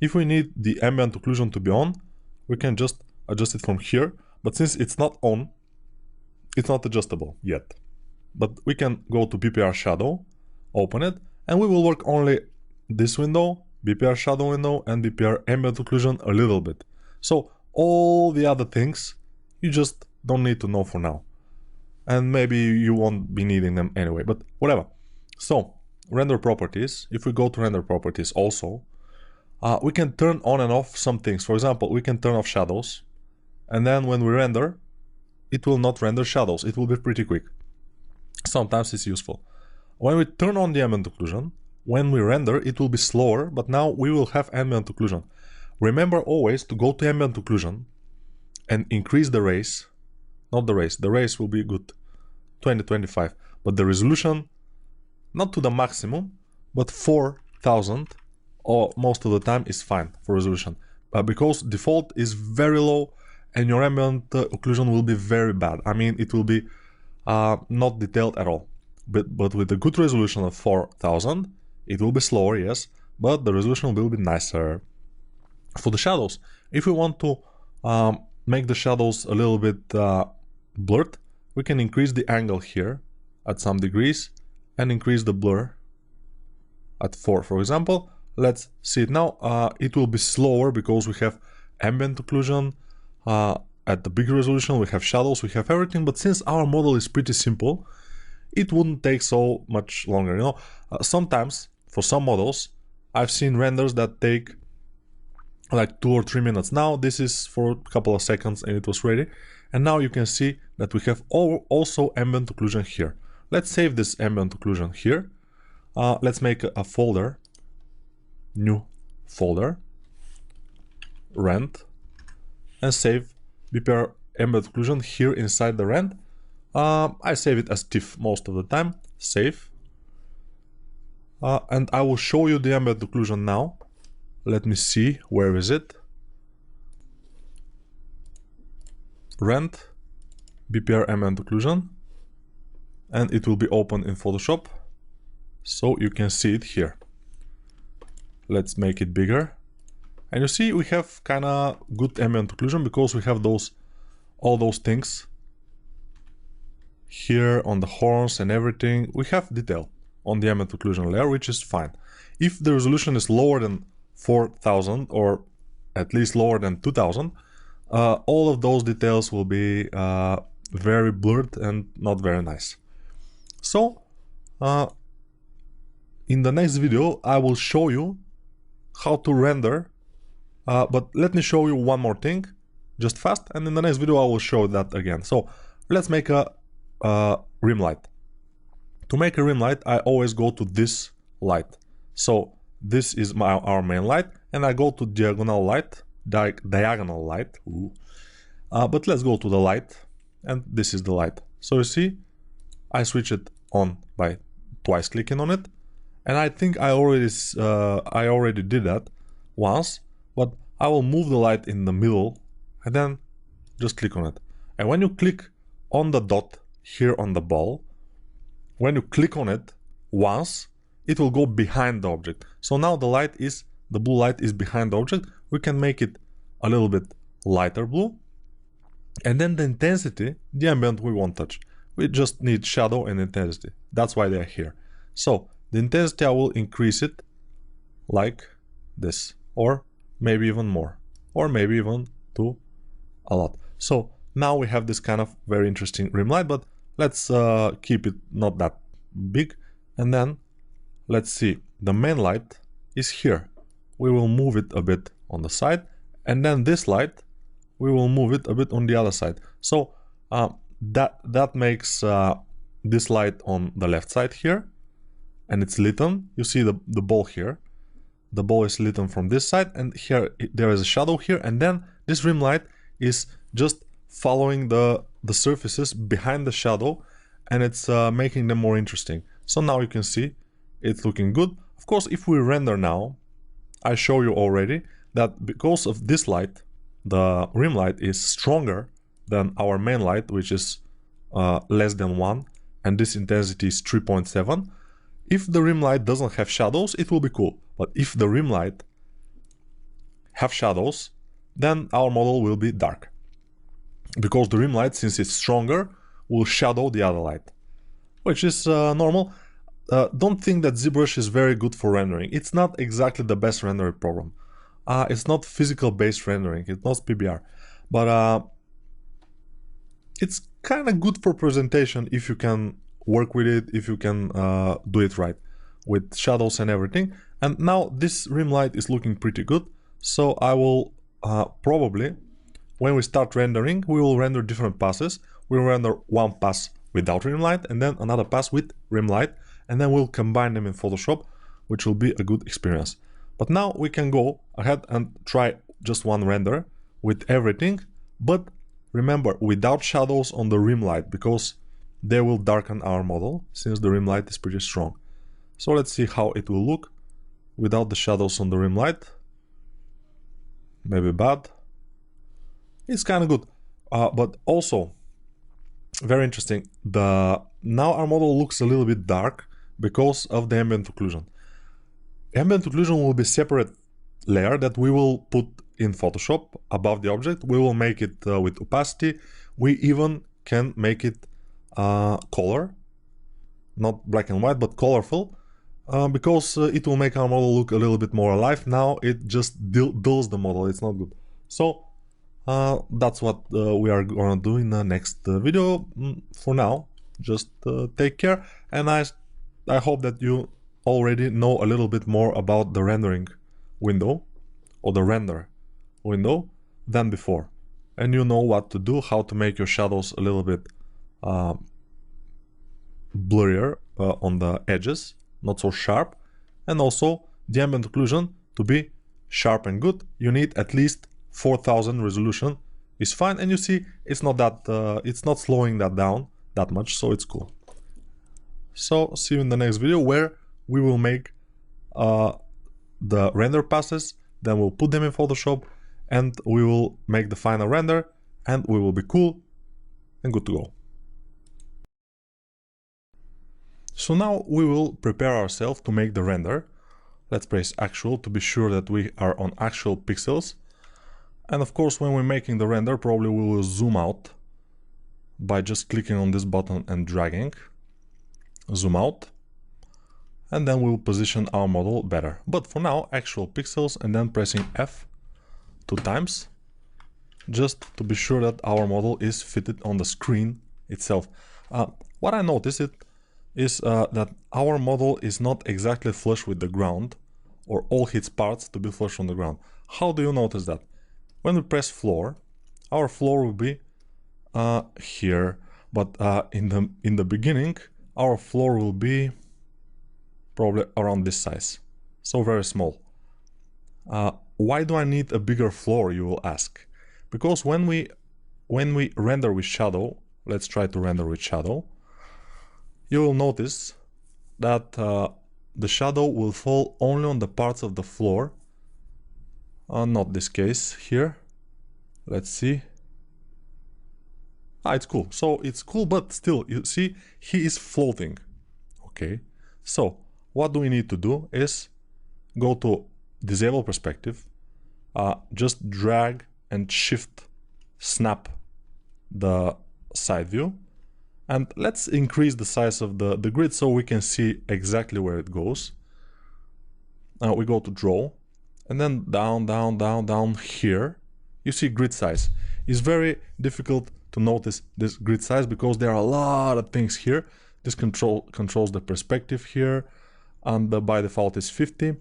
If we need the ambient occlusion to be on, we can just adjust it from here, but since it's not on, it's not adjustable yet. But we can go to BPR shadow, open it, and we will work only this window, BPR shadow window, and BPR ambient occlusion a little bit. So all the other things, you just don't need to know for now. And maybe you won't be needing them anyway, but whatever. So, render properties, if we go to render properties also, we can turn on and off some things. For example, we can turn off shadows, and then when we render, it will not render shadows. It will be pretty quick. Sometimes it's useful. When we turn on the ambient occlusion, when we render, it will be slower, but now we will have ambient occlusion. Remember always to go to ambient occlusion and increase the raise. Not the raise. The raise will be good, 2025. But the resolution, not to the maximum, but 4000 or most of the time is fine for resolution. Because default is very low and your ambient occlusion will be very bad. I mean, it will be not detailed at all. But with a good resolution of 4000, it will be slower, yes, but the resolution will be nicer. For the shadows, if we want to make the shadows a little bit blurred, we can increase the angle here at some degrees and increase the blur at 4, for example. Let's see it now. It will be slower because we have ambient occlusion. At the big resolution, we have shadows, we have everything, but since our model is pretty simple, it wouldn't take so much longer, you know. Sometimes, for some models, I've seen renders that take like 2 or 3 minutes. Now this is for a couple of seconds and it was ready. And now you can see that we have also ambient occlusion here. Let's save this ambient occlusion here. Let's make a folder, new folder, rend, and save BPR ambient occlusion here inside the rend. I save it as TIFF most of the time. Save. And I will show you the ambient occlusion now. Let me see, where is it? Rend, BPR ambient occlusion, and it will be open in Photoshop, so you can see it here. Let's make it bigger. And you see we have kinda good ambient occlusion because we have all those things here on the horns and everything. We have detail on the ambient occlusion layer, which is fine. If the resolution is lower than 4000 or at least lower than 2000, all of those details will be very blurred and not very nice. So in the next video I will show you how to render, but let me show you one more thing just fast, and in the next video I will show that again. So let's make a rim light. To make a rim light, I always go to this light. So this is our main light, and I go to diagonal light, diagonal light. But let's go to the light, and this is the light. So you see, I switch it on by twice clicking on it, and I think I already did that once, but I will move the light in the middle and then just click on it. And when you click on the dot here on the ball, when you click on it once, it will go behind the object. So now the blue light is behind the object. We can make it a little bit lighter blue. And then the intensity, the ambient we won't touch. We just need shadow and intensity. That's why they're here. So the intensity, I will increase it like this, or maybe even more, or maybe even to a lot. So now we have this kind of very interesting rim light, but let's keep it not that big. And then let's see, the main light is here. We will move it a bit on the side, and then this light, we will move it a bit on the other side. So that makes this light on the left side here, and it's lit on. You see the ball here. The ball is lit on from this side, and here there is a shadow here, and then this rim light is just following the surfaces behind the shadow, and it's making them more interesting. So now you can see it's looking good. Of course, if we render now, I show you already that because of this light, the rim light is stronger than our main light, which is less than 1, and this intensity is 3.7. if the rim light doesn't have shadows, it will be cool. But if the rim light have shadows, then our model will be dark. Because the rim light, since it's stronger, will shadow the other light. Which is normal. Don't think that ZBrush is very good for rendering. It's not exactly the best rendering program. It's not physical based rendering, it's not PBR. But it's kind of good for presentation if you can work with it, if you can do it right with shadows and everything. And now this rim light is looking pretty good, so I will probably, when we start rendering, we will render different passes. We'll render one pass without rim light and then another pass with rim light, and then we'll combine them in Photoshop, which will be a good experience. But now we can go ahead and try just one render with everything, but remember, without shadows on the rim light, because they will darken our model, since the rim light is pretty strong. So let's see how it will look without the shadows on the rim light. Maybe bad. It's kind of good, but also very interesting. Now our model looks a little bit dark because of the ambient occlusion. Ambient occlusion will be a separate layer that we will put in Photoshop above the object. We will make it with opacity. We even can make it color, not black and white, but colorful, because it will make our model look a little bit more alive. Now it just dulls the model. It's not good. So that's what we are gonna do in the next video. For now, just take care, and I hope that you already know a little bit more about the rendering window or the render window than before, and you know what to do, how to make your shadows a little bit blurrier on the edges, not so sharp, and also the ambient occlusion to be sharp and good. You need at least 4000 resolution is fine, and you see it's not that it's not slowing that down that much, so it's cool. So see you in the next video, where we will make the render passes, then we'll put them in Photoshop, and we will make the final render, and we will be cool and good to go. So now we will prepare ourselves to make the render. Let's press actual to be sure that we are on actual pixels. And of course, when we're making the render, probably we will zoom out by just clicking on this button and dragging. Zoom out. And then we'll position our model better. But for now, actual pixels, and then pressing F 2 times, just to be sure that our model is fitted on the screen itself. What I noticed is that our model is not exactly flush with the ground, or all its parts to be flush on the ground. How do you notice that? When we press floor, our floor will be here, but in the beginning, our floor will be probably around this size, so very small. Why do I need a bigger floor, you will ask? Because when we render with shadow, let's try to render with shadow, you will notice that the shadow will fall only on the parts of the floor, not this case here. Let's see. It's cool. So it's cool, but still, you see, he is floating. Okay, so what do we need to do is go to disable perspective, just drag and shift snap the side view, and let's increase the size of the grid so we can see exactly where it goes. We go to draw, and then down here you see grid size. It's very difficult to notice this grid size because there are a lot of things here. This controls the perspective here, and by default is 50.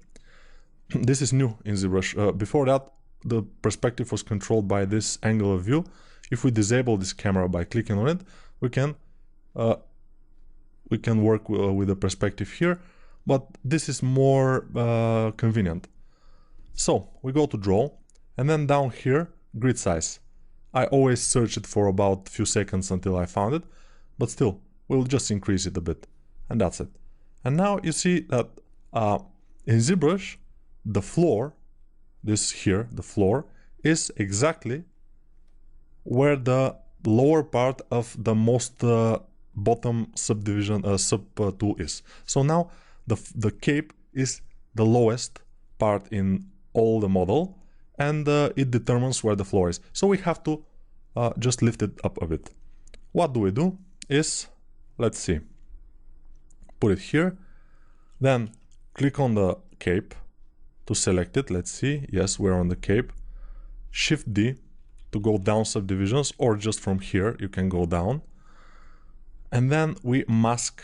This is new in ZBrush. Before that, the perspective was controlled by this angle of view. If we disable this camera by clicking on it, we can work with the perspective here, but this is more convenient. So we go to draw, and then down here, grid size. I always search it for about a few seconds until I found it, but still, we'll just increase it a bit, and that's it. And now you see that in ZBrush, the floor, this here, the floor, is exactly where the lower part of the most bottom subdivision sub tool is. So now the cape is the lowest part in all the model, and it determines where the floor is. So we have to just lift it up a bit. What do we do is, let's see, put it here, then click on the cape to select it. Let's see, yes, we're on the cape. Shift D to go down subdivisions, or just from here you can go down. And then we mask,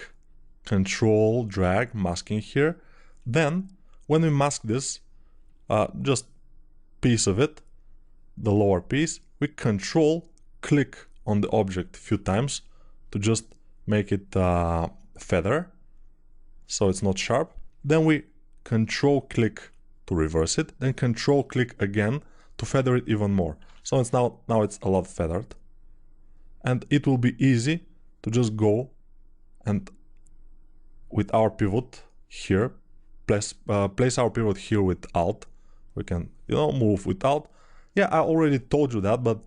control, drag, masking here. Then when we mask this, just piece of it, the lower piece, we control click on the object a few times to just make it feather, so it's not sharp. Then we control click to reverse it, then control click again to feather it even more. So it's now it's a lot feathered, and it will be easy to just go and with our pivot here, place our pivot here with Alt. We can, move with Alt. Yeah, I already told you that, but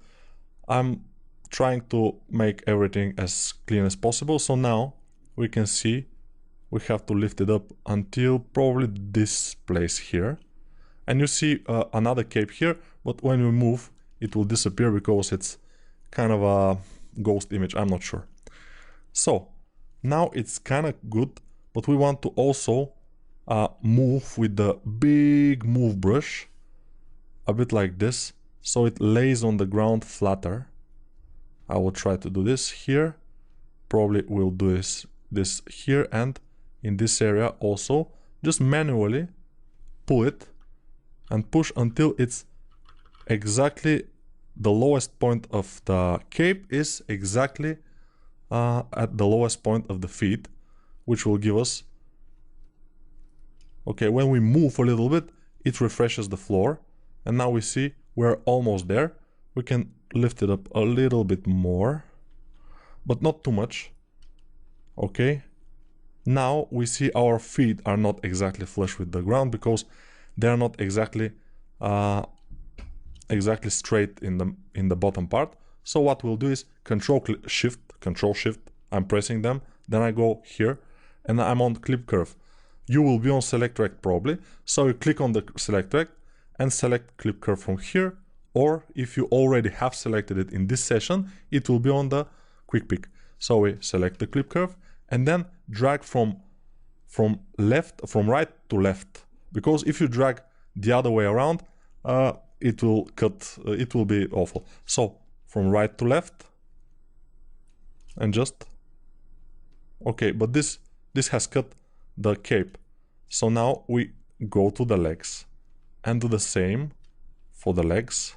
I'm trying to make everything as clean as possible. So now we can see we have to lift it up until probably this place here. And you see another cape here, but when we move, it will disappear because it's kind of a ghost image. I'm not sure. So now it's kind of good, but we want to also move with the big move brush, a bit like this, so it lays on the ground flatter. I will try to do this here. Probably we'll do this here, and in this area also. Just manually pull it and push until it's exactly the lowest point of the cape is exactly at the lowest point of the feet, which will give us, okay, when we move a little bit, it refreshes the floor, and now we see we're almost there. We can lift it up a little bit more, but not too much. Okay, now we see our feet are not exactly flush with the ground because they're not exactly straight in the bottom part. So what we'll do is Control Shift. I'm pressing them. Then I go here, and I'm on Clip Curve. You will be on Select Rect probably. So you click on the Select Rect and select Clip Curve from here. Or if you already have selected it in this session, it will be on the Quick Pick. So we select the Clip Curve and then drag from right to left. Because if you drag the other way around, it will cut, it will be awful. So from right to left, and just, okay, but this has cut the cape. So now we go to the legs and do the same for the legs.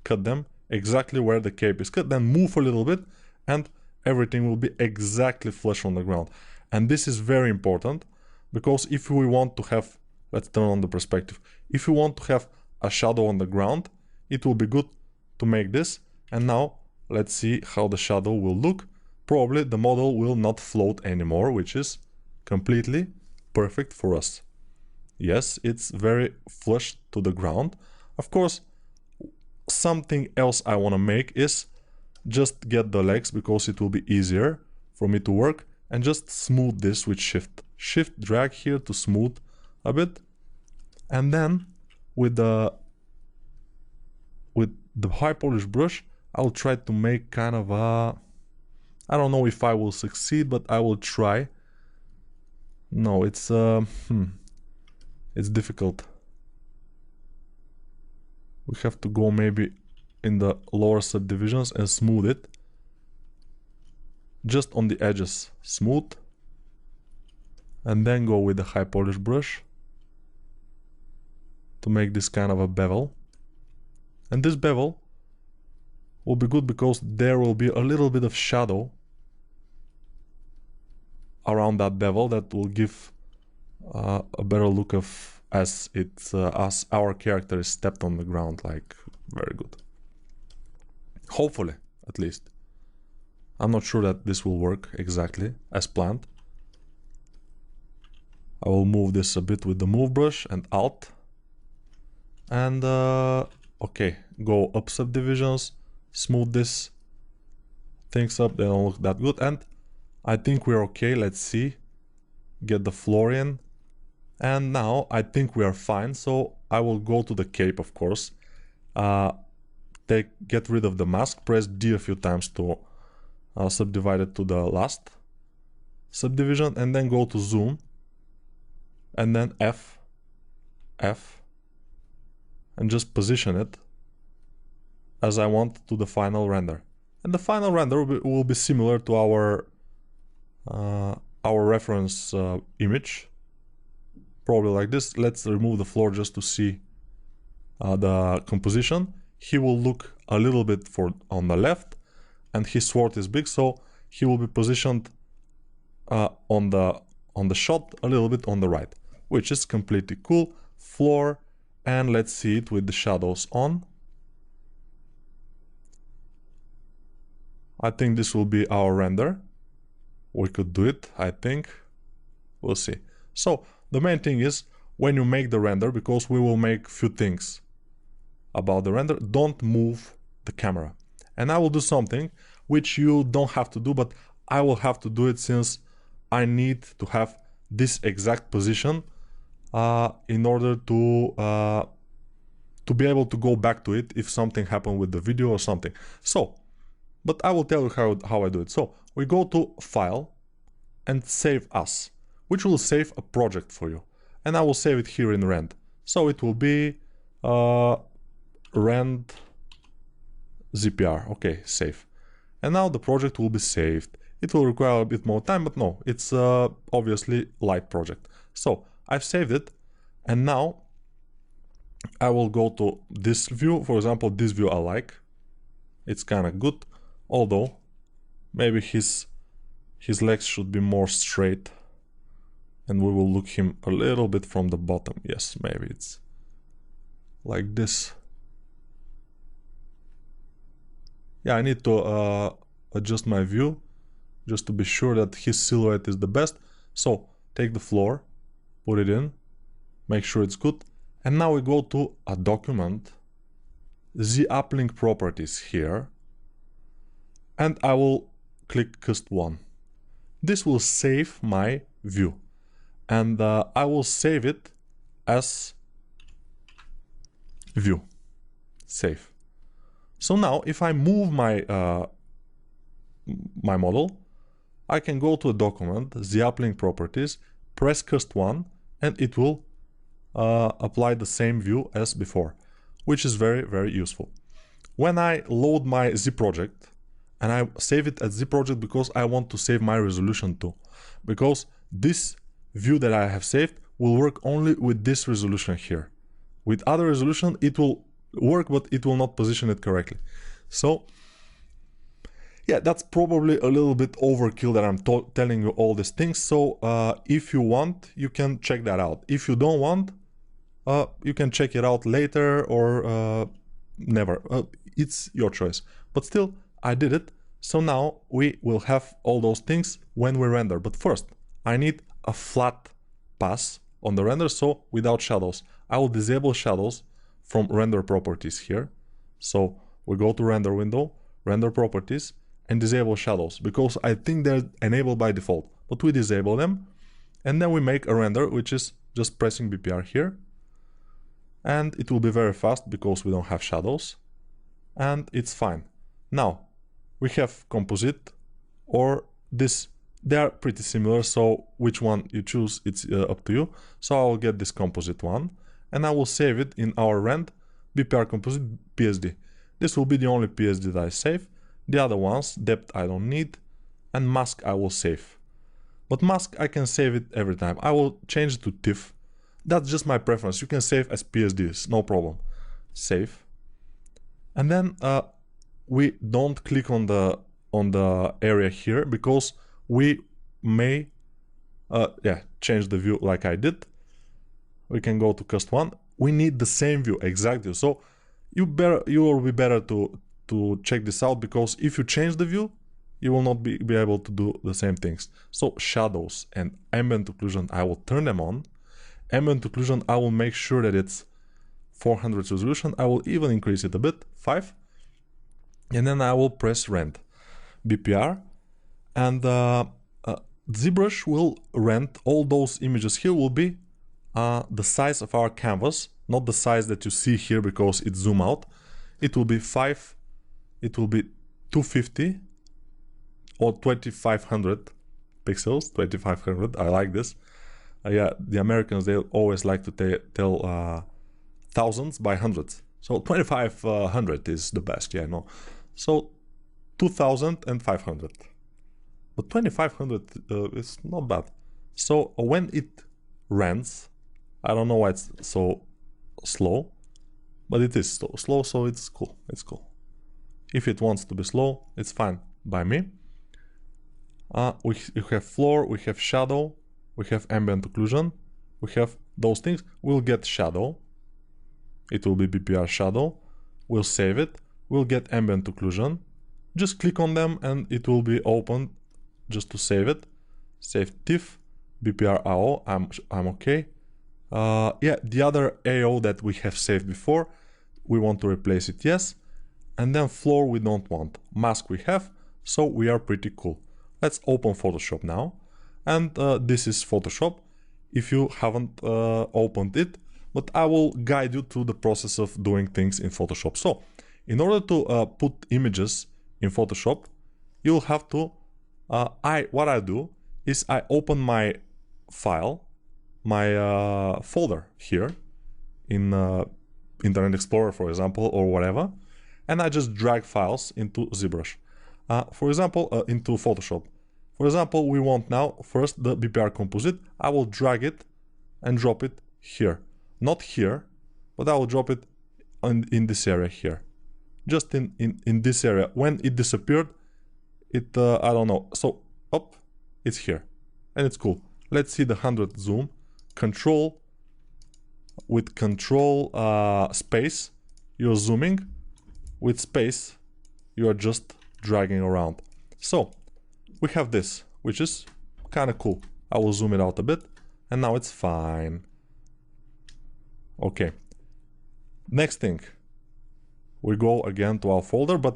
Cut them exactly where the cape is cut, then move a little bit, and everything will be exactly flush on the ground. And this is very important, because if we want to have, let's turn on the perspective, if we want to have a shadow on the ground, it will be good to make this. And now let's see how the shadow will look. Probably the model will not float anymore, which is completely perfect for us. Yes, it's very flush to the ground. Of course, something else I want to make is just get the legs, because it will be easier for me to work, and just smooth this with shift drag here to smooth a bit. And then with the high polish brush, I'll try to make kind of a, I don't know if I will succeed, but I will try. No, it's difficult. We have to go maybe in the lower subdivisions and smooth it. Just on the edges, smooth. And then go with the high polish brush to make this kind of a bevel. And this bevel will be good because there will be a little bit of shadow around that bevel that will give a better look of as our character is stepped on the ground. Like, very good. Hopefully, at least. I'm not sure that this will work exactly as planned. I will move this a bit with the move brush and Alt. And okay, go up subdivisions, smooth this things up, they don't look that good, and I think we're okay. Let's see, get the floor in, and now I think we are fine. So I will go to the cape, of course, get rid of the mask, press D a few times to subdivide it to the last subdivision, and then go to zoom, and then F, and just position it as I want to the final render. And the final render will be similar to our reference image, probably like this. Let's remove the floor just to see the composition. He will look a little bit on the left, and his sword is big, so he will be positioned on the shot a little bit on the right, which is completely cool. Floor, and let's see it with the shadows on. I think this will be our render. We could do it, I think. We'll see. So the main thing is, when you make the render, because we will make few things about the render, don't move the camera. And I will do something which you don't have to do, but I will have to do it since I need to have this exact position in order to be able to go back to it if something happened with the video or something. So, but I will tell you how I do it. So we go to File and Save As, which will save a project for you. And I will save it here in Rend. So it will be Rend ZPR. Okay, save. And now the project will be saved. It will require a bit more time, but no, it's obviously light project. So I've saved it, and now I will go to this view. For example, this view I like. It's kind of good, although maybe his legs should be more straight, and we will look him a little bit from the bottom. Yes, maybe it's like this. Yeah, I need to adjust my view just to be sure that his silhouette is the best. So take the floor, put it in, make sure it's good. And now we go to a document, the uplink properties here, and I will click Cust 1. This will save my view, and I will save it as view. Save. So now if I move my my model, I can go to a document, the uplink properties, press Cust 1, and it will apply the same view as before, which is very, very useful. When I load my Z project, and I save it as Z project because I want to save my resolution too, because this view that I have saved will work only with this resolution here. With other resolution it will work, but it will not position it correctly. So yeah, that's probably a little bit overkill that I'm telling you all these things. So if you want, you can check that out. If you don't want, you can check it out later or never. It's your choice. But still, I did it. So now we will have all those things when we render. But first, I need a flat pass on the render, so without shadows. I will disable shadows from render properties here. So we go to render window, render properties, and disable shadows, because I think they're enabled by default, but we disable them, and then we make a render, which is just pressing BPR here, and it will be very fast because we don't have shadows, and it's fine. Now we have composite or this. They are pretty similar, so which one you choose, it's up to you. So I will get this composite one, and I will save it in our rend BPR composite PSD. This will be the only PSD that I save. The other ones, depth I don't need, and mask I will save. But mask I can save it every time. I will change it to TIFF. That's just my preference. You can save as PSDs, no problem. Save. And then we don't click on the area here because we may change the view like I did. We can go to Cust 1. We need the same view, exactly. So you will be better to check this out, because if you change the view, you will not be able to do the same things. So shadows and ambient occlusion, I will turn them on. Ambient occlusion, I will make sure that it's 400 resolution. I will even increase it a bit, 5. And then I will press rend BPR, and ZBrush will rent all those images here will be the size of our canvas, not the size that you see here because it's zoom out. It will be 250 or 2500 pixels, 2500. I like this. Yeah, the Americans, they always like to tell thousands by hundreds. So 2500 is the best, yeah, no. So 2500. But 2500 is not bad. So when it rents, I don't know why it's so slow, but it is so slow, so it's cool. It's cool. If it wants to be slow, it's fine by me. We have floor, we have shadow, we have ambient occlusion, we have those things. We'll get shadow. It will be BPR shadow. We'll save it. We'll get ambient occlusion. Just click on them and it will be opened just to save it. Save TIFF, BPR AO, I'm okay. Yeah, the other AO that we have saved before, we want to replace it, yes. And then floor we don't want. Mask we have, so we are pretty cool. Let's open Photoshop now. And this is Photoshop, if you haven't opened it. But I will guide you through the process of doing things in Photoshop. So, in order to put images in Photoshop, you'll have to, what I do is I open my file, my folder here in Internet Explorer, for example, or whatever, and I just drag files into ZBrush. For example, into Photoshop. For example, we want now first the BPR composite. I will drag it and drop it here. Not here, but I will drop it in this area here. Just in this area. When it disappeared, it, I don't know. So, up, it's here. And it's cool. Let's see the 100 zoom. Control, with control space, you're zooming. With space, you are just dragging around. So, we have this, which is kind of cool. I will zoom it out a bit, and now it's fine. Okay. Next thing, we go again to our folder, but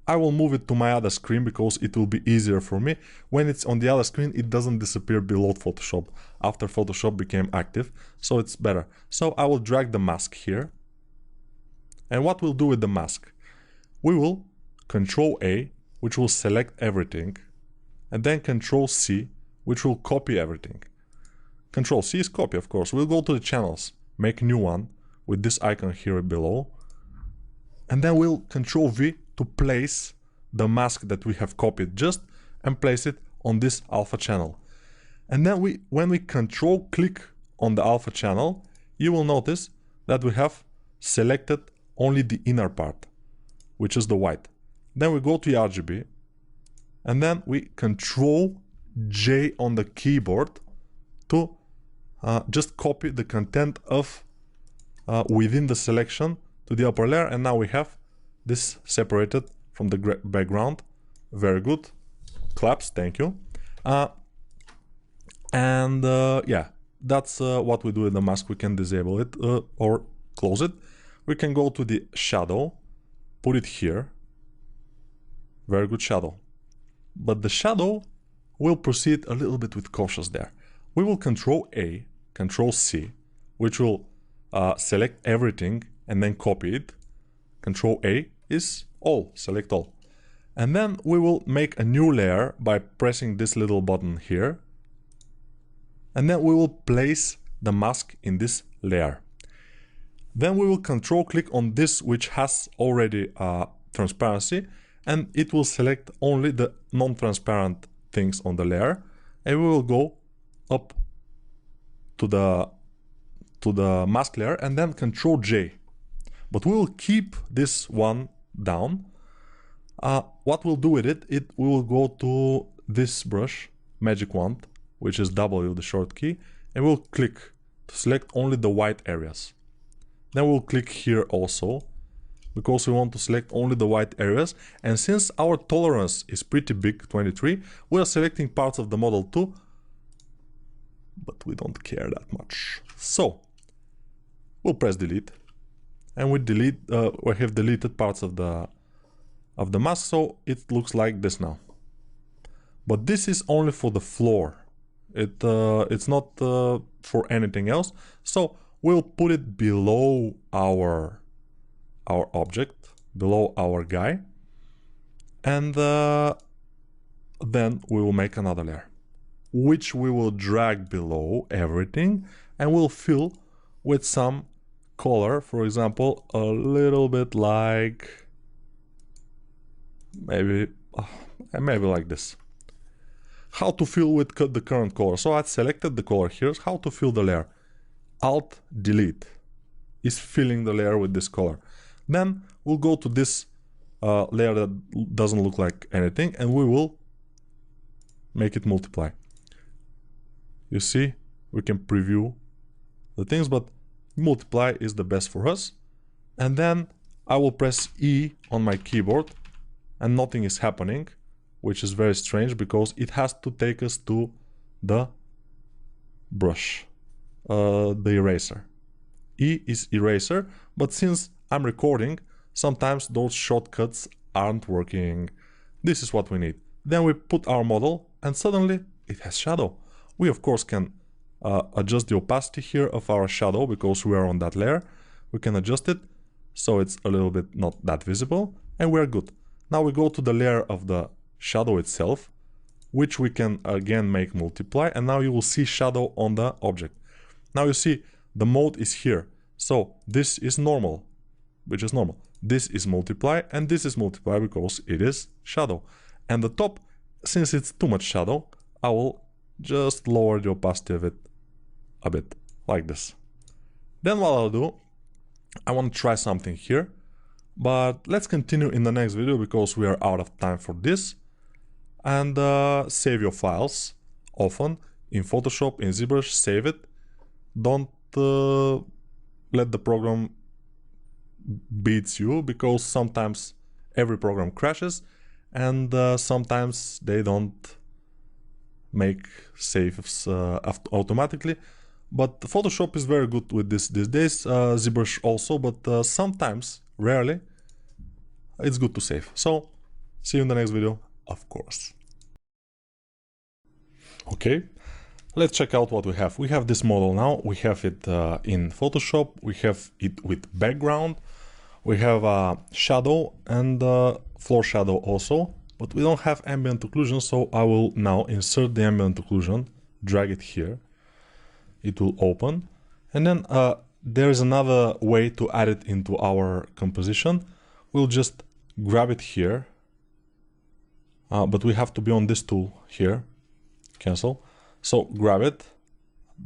I will move it to my other screen because it will be easier for me. When it's on the other screen, it doesn't disappear below Photoshop after Photoshop became active, so it's better. So I will drag the mask here. And what we'll do with the mask? We will Control A, which will select everything, and then Control C, which will copy everything. Control C is copy, of course. We'll go to the channels, make a new one with this icon here below, and then we'll Control V to place the mask that we have copied just and place it on this alpha channel. And then when we Control click on the alpha channel, you will notice that we have selected only the inner part, which is the white. Then we go to RGB, and then we Control J on the keyboard to just copy the content of within the selection to the upper layer, and now we have this separated from the background. Very good. Claps, thank you. Yeah, that's what we do with the mask. We can disable it or close it. We can go to the shadow, put it here. Very good shadow. But the shadow will proceed a little bit with cautious there. We will Control A, Control C, which will select everything and then copy it. Control A is all, select all. And then we will make a new layer by pressing this little button here. And then we will place the mask in this layer. Then we will Control click on this which has already transparency, and it will select only the non-transparent things on the layer, and we will go up to the mask layer and then Control J. But we will keep this one down. What we'll do with it, we will go to this brush, magic wand, which is W, the short key, and we'll click to select only the white areas. Then we'll click here also, because we want to select only the white areas. And since our tolerance is pretty big, 23, we are selecting parts of the model too, but we don't care that much. So we'll press delete, and we have deleted parts of the mask, so it looks like this now. but this is only for the floor. It's not for anything else. So we'll put it below our object, below our guy, and then we will make another layer, which we will drag below everything, and we'll fill with some color. For example, a little bit like maybe like this. How to fill with the current color. So I selected the color here. How to fill the layer. Alt delete is filling the layer with this color. Then we'll go to this layer that doesn't look like anything, and we will make it multiply. You see, we can preview the things, but multiply is the best for us. And then I will press E on my keyboard and nothing is happening, which is very strange because it has to take us to the brush, the eraser. E is eraser, but since I'm recording, sometimes those shortcuts aren't working. This is what we need. Then we put our model and suddenly it has shadow. We of course can adjust the opacity here of our shadow because we are on that layer. We can adjust it so it's a little bit not that visible, and we are good. Now we go to the layer of the shadow itself, which we can again make multiply, and now you will see shadow on the object. Now you see the mode is here. So this is normal, which is normal. This is multiply, and this is multiply because it is shadow. And the top, since it's too much shadow, I will just lower the opacity of it a bit, like this. Then what I'll do, I want to try something here, but let's continue in the next video because we are out of time for this. And save your files often in Photoshop, in ZBrush, save it. Don't let the program beats you, because sometimes every program crashes and sometimes they don't make saves automatically. But Photoshop is very good with this these days, ZBrush also, but sometimes, rarely, it's good to save. So, see you in the next video, of course. Okay, let's check out what we have. We have this model now, we have it in Photoshop, we have it with background, we have shadow and floor shadow also, but we don't have ambient occlusion, so I will now insert the ambient occlusion, drag it here, it will open, and then there is another way to add it into our composition. We'll just grab it here, but we have to be on this tool here, cancel. So grab it,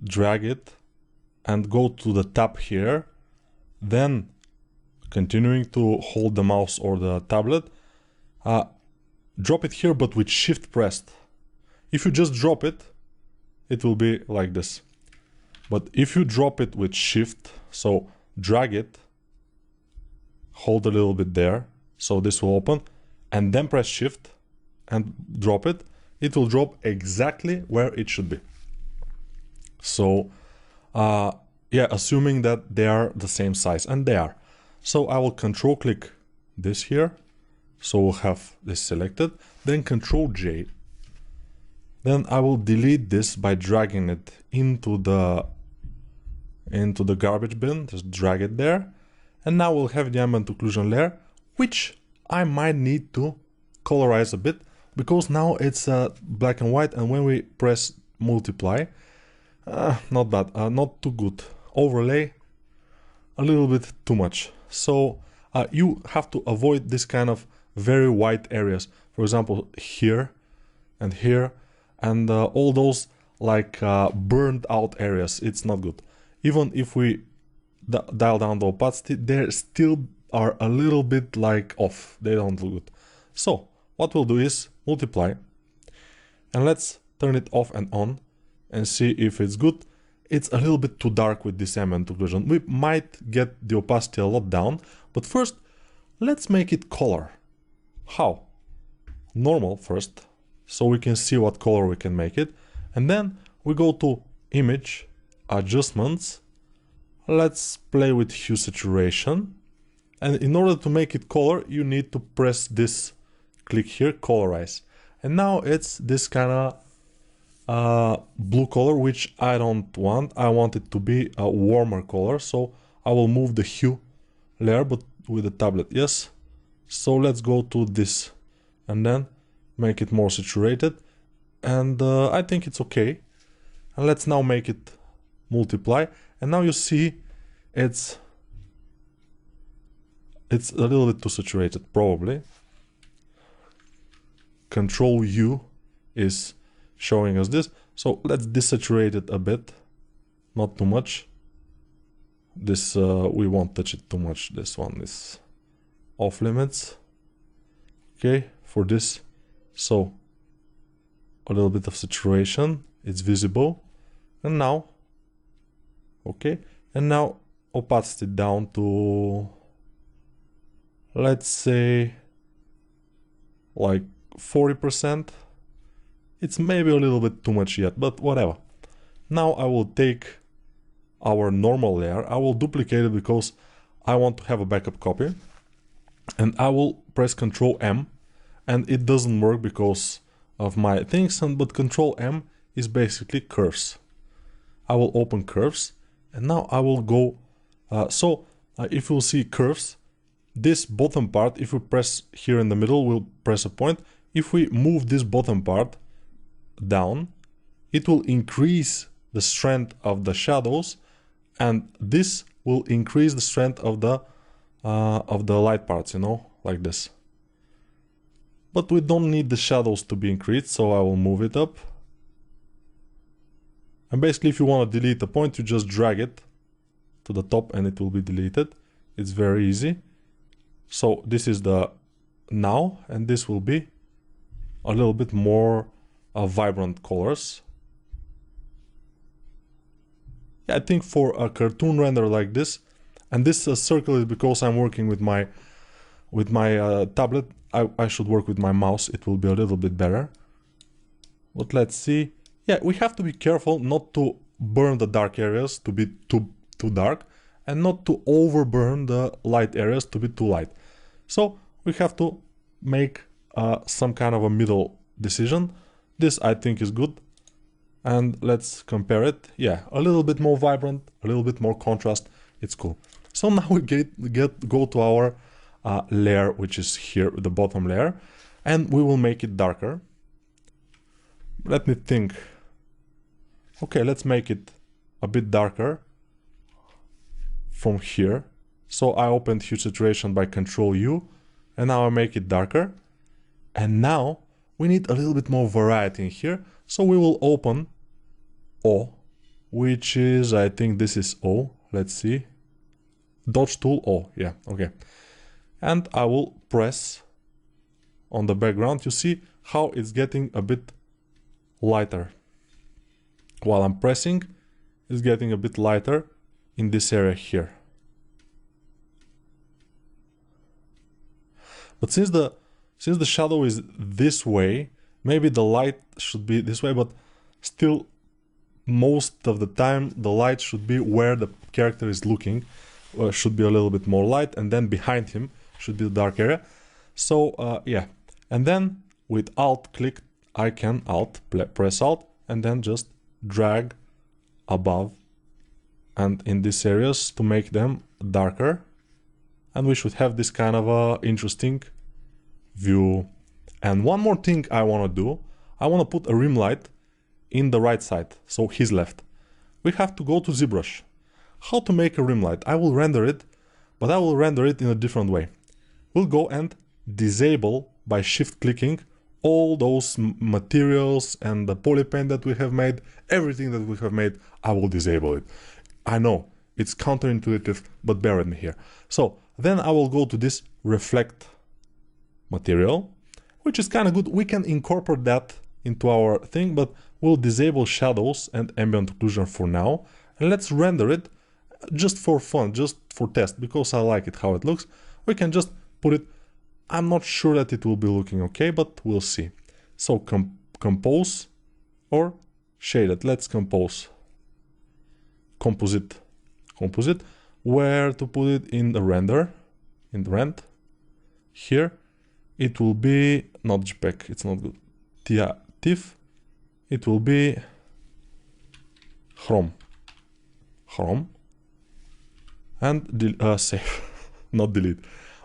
drag it, and go to the tab here, then continuing to hold the mouse or the tablet, drop it here but with shift pressed. If you just drop it, it will be like this. But if you drop it with shift, so drag it, hold a little bit there, so this will open, and then press shift and drop it, it will drop exactly where it should be. So yeah, assuming that they are the same size, and they are. So I will control click this here, so we'll have this selected, then control J. Then I will delete this by dragging it into the garbage bin, just drag it there. And now we'll have the ambient occlusion layer, which I might need to colorize a bit, because now it's black and white, and when we press multiply, not bad, not too good. Overlay, a little bit too much. So you have to avoid this kind of very white areas. For example, here and here, and all those like burned out areas, it's not good. Even if we dial down the opacity, they still are a little bit like off, they don't look good. So what we'll do is multiply, and let's turn it off and on and see if it's good. It's a little bit too dark with this ambient occlusion. We might get the opacity a lot down, but first let's make it color. How? Normal first, so we can see what color we can make it, and then we go to image, adjustments, let's play with hue saturation, and in order to make it color you need to press this, click here, colorize, And now it's this kind of blue color, which I don't want. I want it to be a warmer color, so I will move the hue layer, but with the tablet. Yes. So let's go to this and then make it more saturated, and I think it's okay. And let's now make it multiply, and now you see it's a little bit too saturated, probably. Control U is showing us this, so let's desaturate it a bit, not too much. This we won't touch it too much. This one is off limits. Okay, for this, so a little bit of saturation, it's visible. And now, okay, and now opacity down to, let's say, like 40%. It's maybe a little bit too much yet, but whatever. Now I will take our normal layer, I will duplicate it because I want to have a backup copy, and I will press Ctrl M, and it doesn't work because of my things, but Ctrl M is basically curves. I will open curves, and now I will go, if you'll see curves, this bottom part, if we press here in the middle, we'll press a point. If we move this bottom part down, it will increase the strength of the shadows, and this will increase the strength of the light parts, you know, like this. But we don't need the shadows to be increased, so I will move it up. And basically, if you want to delete a point, you just drag it to the top and it will be deleted. It's very easy. So this is the now, and this will be a little bit more vibrant colors. Yeah, I think for a cartoon render like this, and this circle is because I'm working with my tablet. I should work with my mouse. It will be a little bit better. But let's see. Yeah, we have to be careful not to burn the dark areas to be too dark, and not to overburn the light areas to be too light. So we have to make some kind of a middle decision. This I think is good, and let's compare it. Yeah, a little bit more vibrant, a little bit more contrast. It's cool. So now we go to our layer, which is here, the bottom layer, and we will make it darker. Let me think. Okay, let's make it a bit darker from here. So I opened hue saturation by Ctrl U, and now I make it darker. And now we need a little bit more variety in here, so we will open O, which is, I think this is O. Let's see. Dodge tool O, yeah, okay. And I will press on the background. You see how it's getting a bit lighter. While I'm pressing, it's getting a bit lighter in this area here. But since the shadow is this way, maybe the light should be this way, but still most of the time the light should be where the character is looking, should be a little bit more light, and then behind him should be the dark area. So yeah, and then with Alt click I can press Alt and then just drag above and in these areas to make them darker, and we should have this kind of a interesting view. And one more thing I want to do, I want to put a rim light in the right side, so his left. We have to go to ZBrush. How to make a rim light? I will render it, but I will render it in a different way. We'll go and disable by shift clicking all those materials and the polypaint that we have made, everything that we have made, I will disable it. I know it's counterintuitive, but bear with me here. So then I will go to this reflect material, which is kind of good. We can incorporate that into our thing, but we'll disable shadows and ambient occlusion for now. And let's render it just for fun, just for test, because I like it how it looks. We can just put it. I'm not sure that it will be looking okay, but we'll see. So compose or shaded. Let's compose. Composite. Where to put it in the render? In the rend. Here. It will be not JPEG. It's not good. TIFF, it will be Chrome, and save, not delete.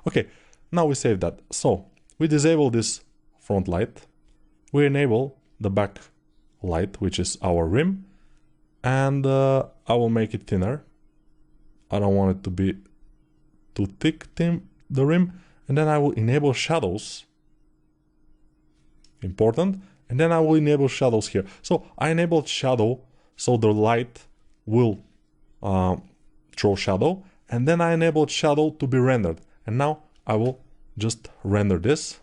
Okay, now we save that. So we disable this front light, we enable the back light, which is our rim, and I will make it thinner. I don't want it to be too thick, the rim, and then I will enable shadows, important, and then I will enable shadows here. So I enabled shadow, so the light will throw shadow, and then I enabled shadow to be rendered, and now I will just render this,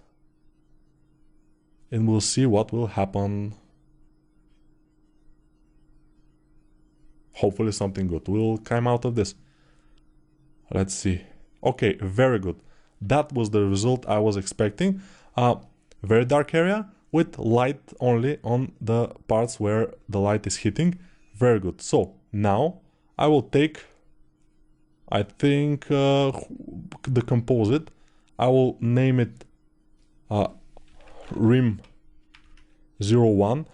and we'll see what will happen. Hopefully something good will come out of this. Let's see. Okay, very good. That was the result I was expecting. Very dark area with light only on the parts where the light is hitting. Very good. So now I will take, I think, the composite. I will name it rim 01.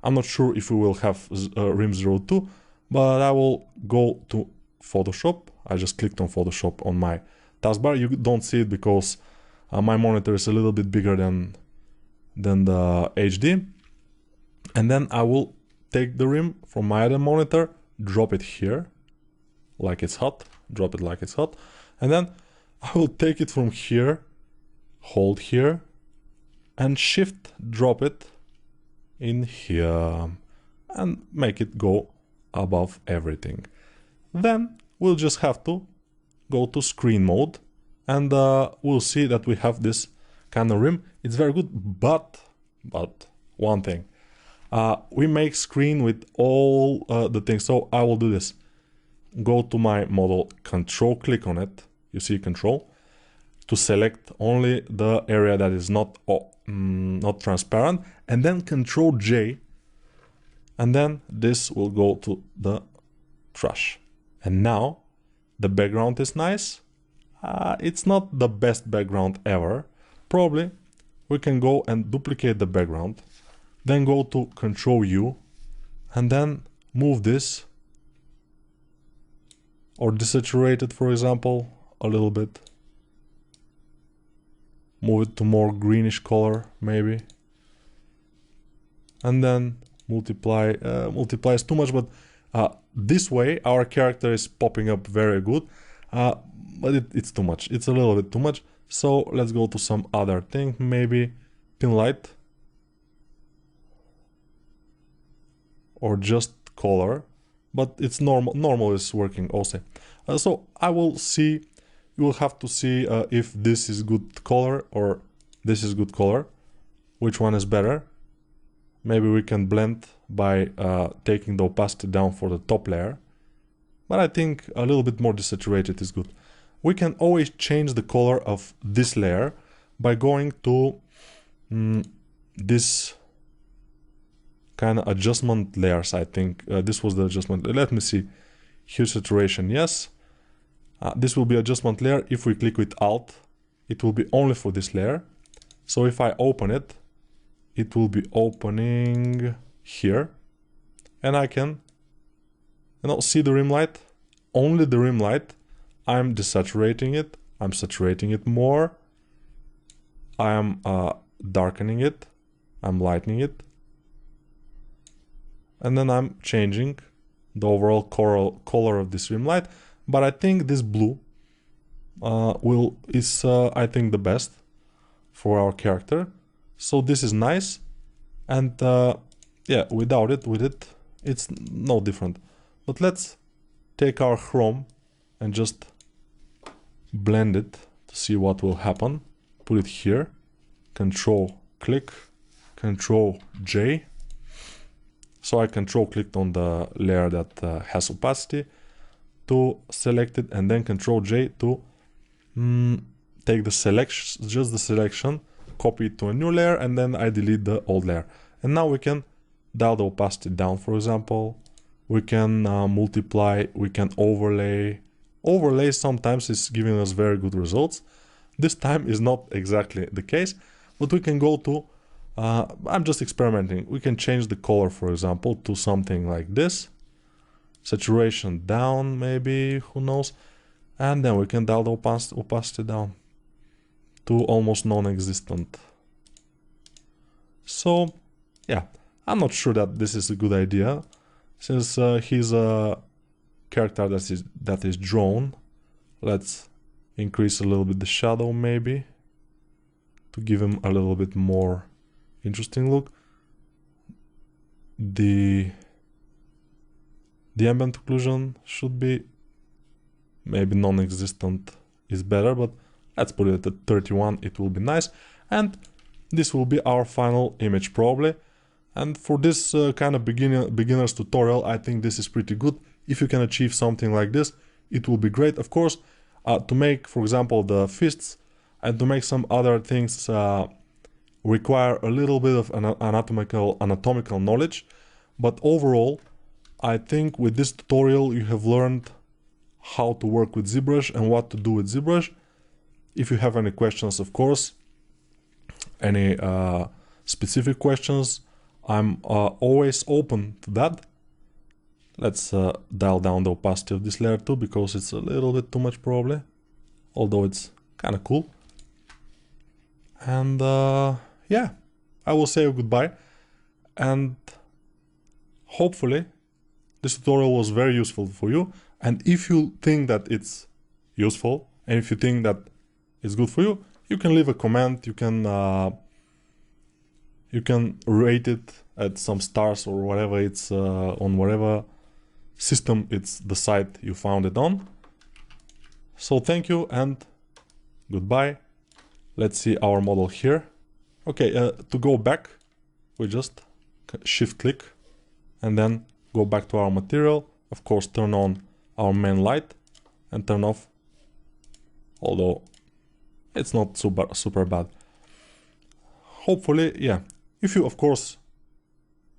I'm not sure if we will have rim 02, but I will go to Photoshop. I just clicked on Photoshop on my taskbar. You don't see it because my monitor is a little bit bigger than the HD. And then I will take the rim from my other monitor, drop it here like it's hot, drop it like it's hot, and then I will take it from here, hold here, and shift drop it in here and make it go above everything. Then we'll just have to go to screen mode, and we'll see that we have this kind of rim. It's very good, but one thing, we make screen with all the things. So I will do this. Go to my model, control click on it. You see control to select only the area that is not transparent, and then control J, and then this will go to the trash. And now the background is nice. It's not the best background ever. Probably we can go and duplicate the background, then go to Control U, and then move this, or desaturate it, for example, a little bit. Move it to more greenish color, maybe. And then multiply. Multiply is too much, but this way our character is popping up very good. But it's too much. It's a little bit too much. So let's go to some other thing, maybe pin light. Or just color. But it's normal. Normal is working also. So I will see. You will have to see if this is good color or this is good color. Which one is better? Maybe we can blend by taking the opacity down for the top layer. But I think a little bit more desaturated is good. We can always change the color of this layer by going to this kind of adjustment layers. I think this was the adjustment. Let me see. Hue saturation, yes. This will be adjustment layer. If we click with Alt, it will be only for this layer. So if I open it, it will be opening here, and I can, see the rim light, only the rim light. I'm desaturating it, I'm saturating it more, I am darkening it, I'm lightening it, and then I'm changing the overall color of this rim light. But I think this blue is I think the best for our character. So this is nice, and yeah, without it, with it, it's no different. But let's take our chrome and just blend it to see what will happen. Put it here, control click, control J. So I control clicked on the layer that has opacity to select it, and then control J to take the selection, just the selection, copy it to a new layer, and then I delete the old layer. And now we can dial the opacity down, for example. We can multiply, we can overlay. Overlay sometimes is giving us very good results. This time is not exactly the case, but we can go to I'm just experimenting. We can change the color, for example, to something like this. Saturation down, maybe, who knows. And then we can dial the opacity down to almost non-existent. So, yeah, I'm not sure that this is a good idea, since he's a character that is drawn. Let's increase a little bit the shadow, maybe, to give him a little bit more interesting look. The ambient occlusion should be maybe non-existent is better, but let's put it at 31, it will be nice. And this will be our final image probably. And for this kind of beginner's tutorial, I think this is pretty good. If you can achieve something like this, it will be great. Of course, to make, for example, the fists and to make some other things require a little bit of anatomical knowledge. But overall, I think with this tutorial you have learned how to work with ZBrush and what to do with ZBrush. If you have any questions, of course, any specific questions, I'm always open to that. Let's dial down the opacity of this layer too, because it's a little bit too much probably, although it's kind of cool. And yeah, I will say goodbye, and hopefully this tutorial was very useful for you. And if you think that it's useful, and if you think that it's good for you, you can leave a comment, you can rate it at some stars or whatever it's on whatever system it's the site you found it on. So thank you and goodbye. Let's see our model here. Okay, to go back, we just shift click and then go back to our material. Of course, turn on our main light and turn off, although it's not super bad. Hopefully, yeah. If you, of course,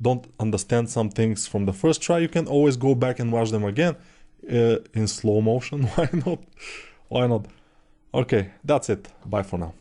don't understand some things from the first try, you can always go back and watch them again in slow motion. Why not? Why not? Okay, that's it. Bye for now.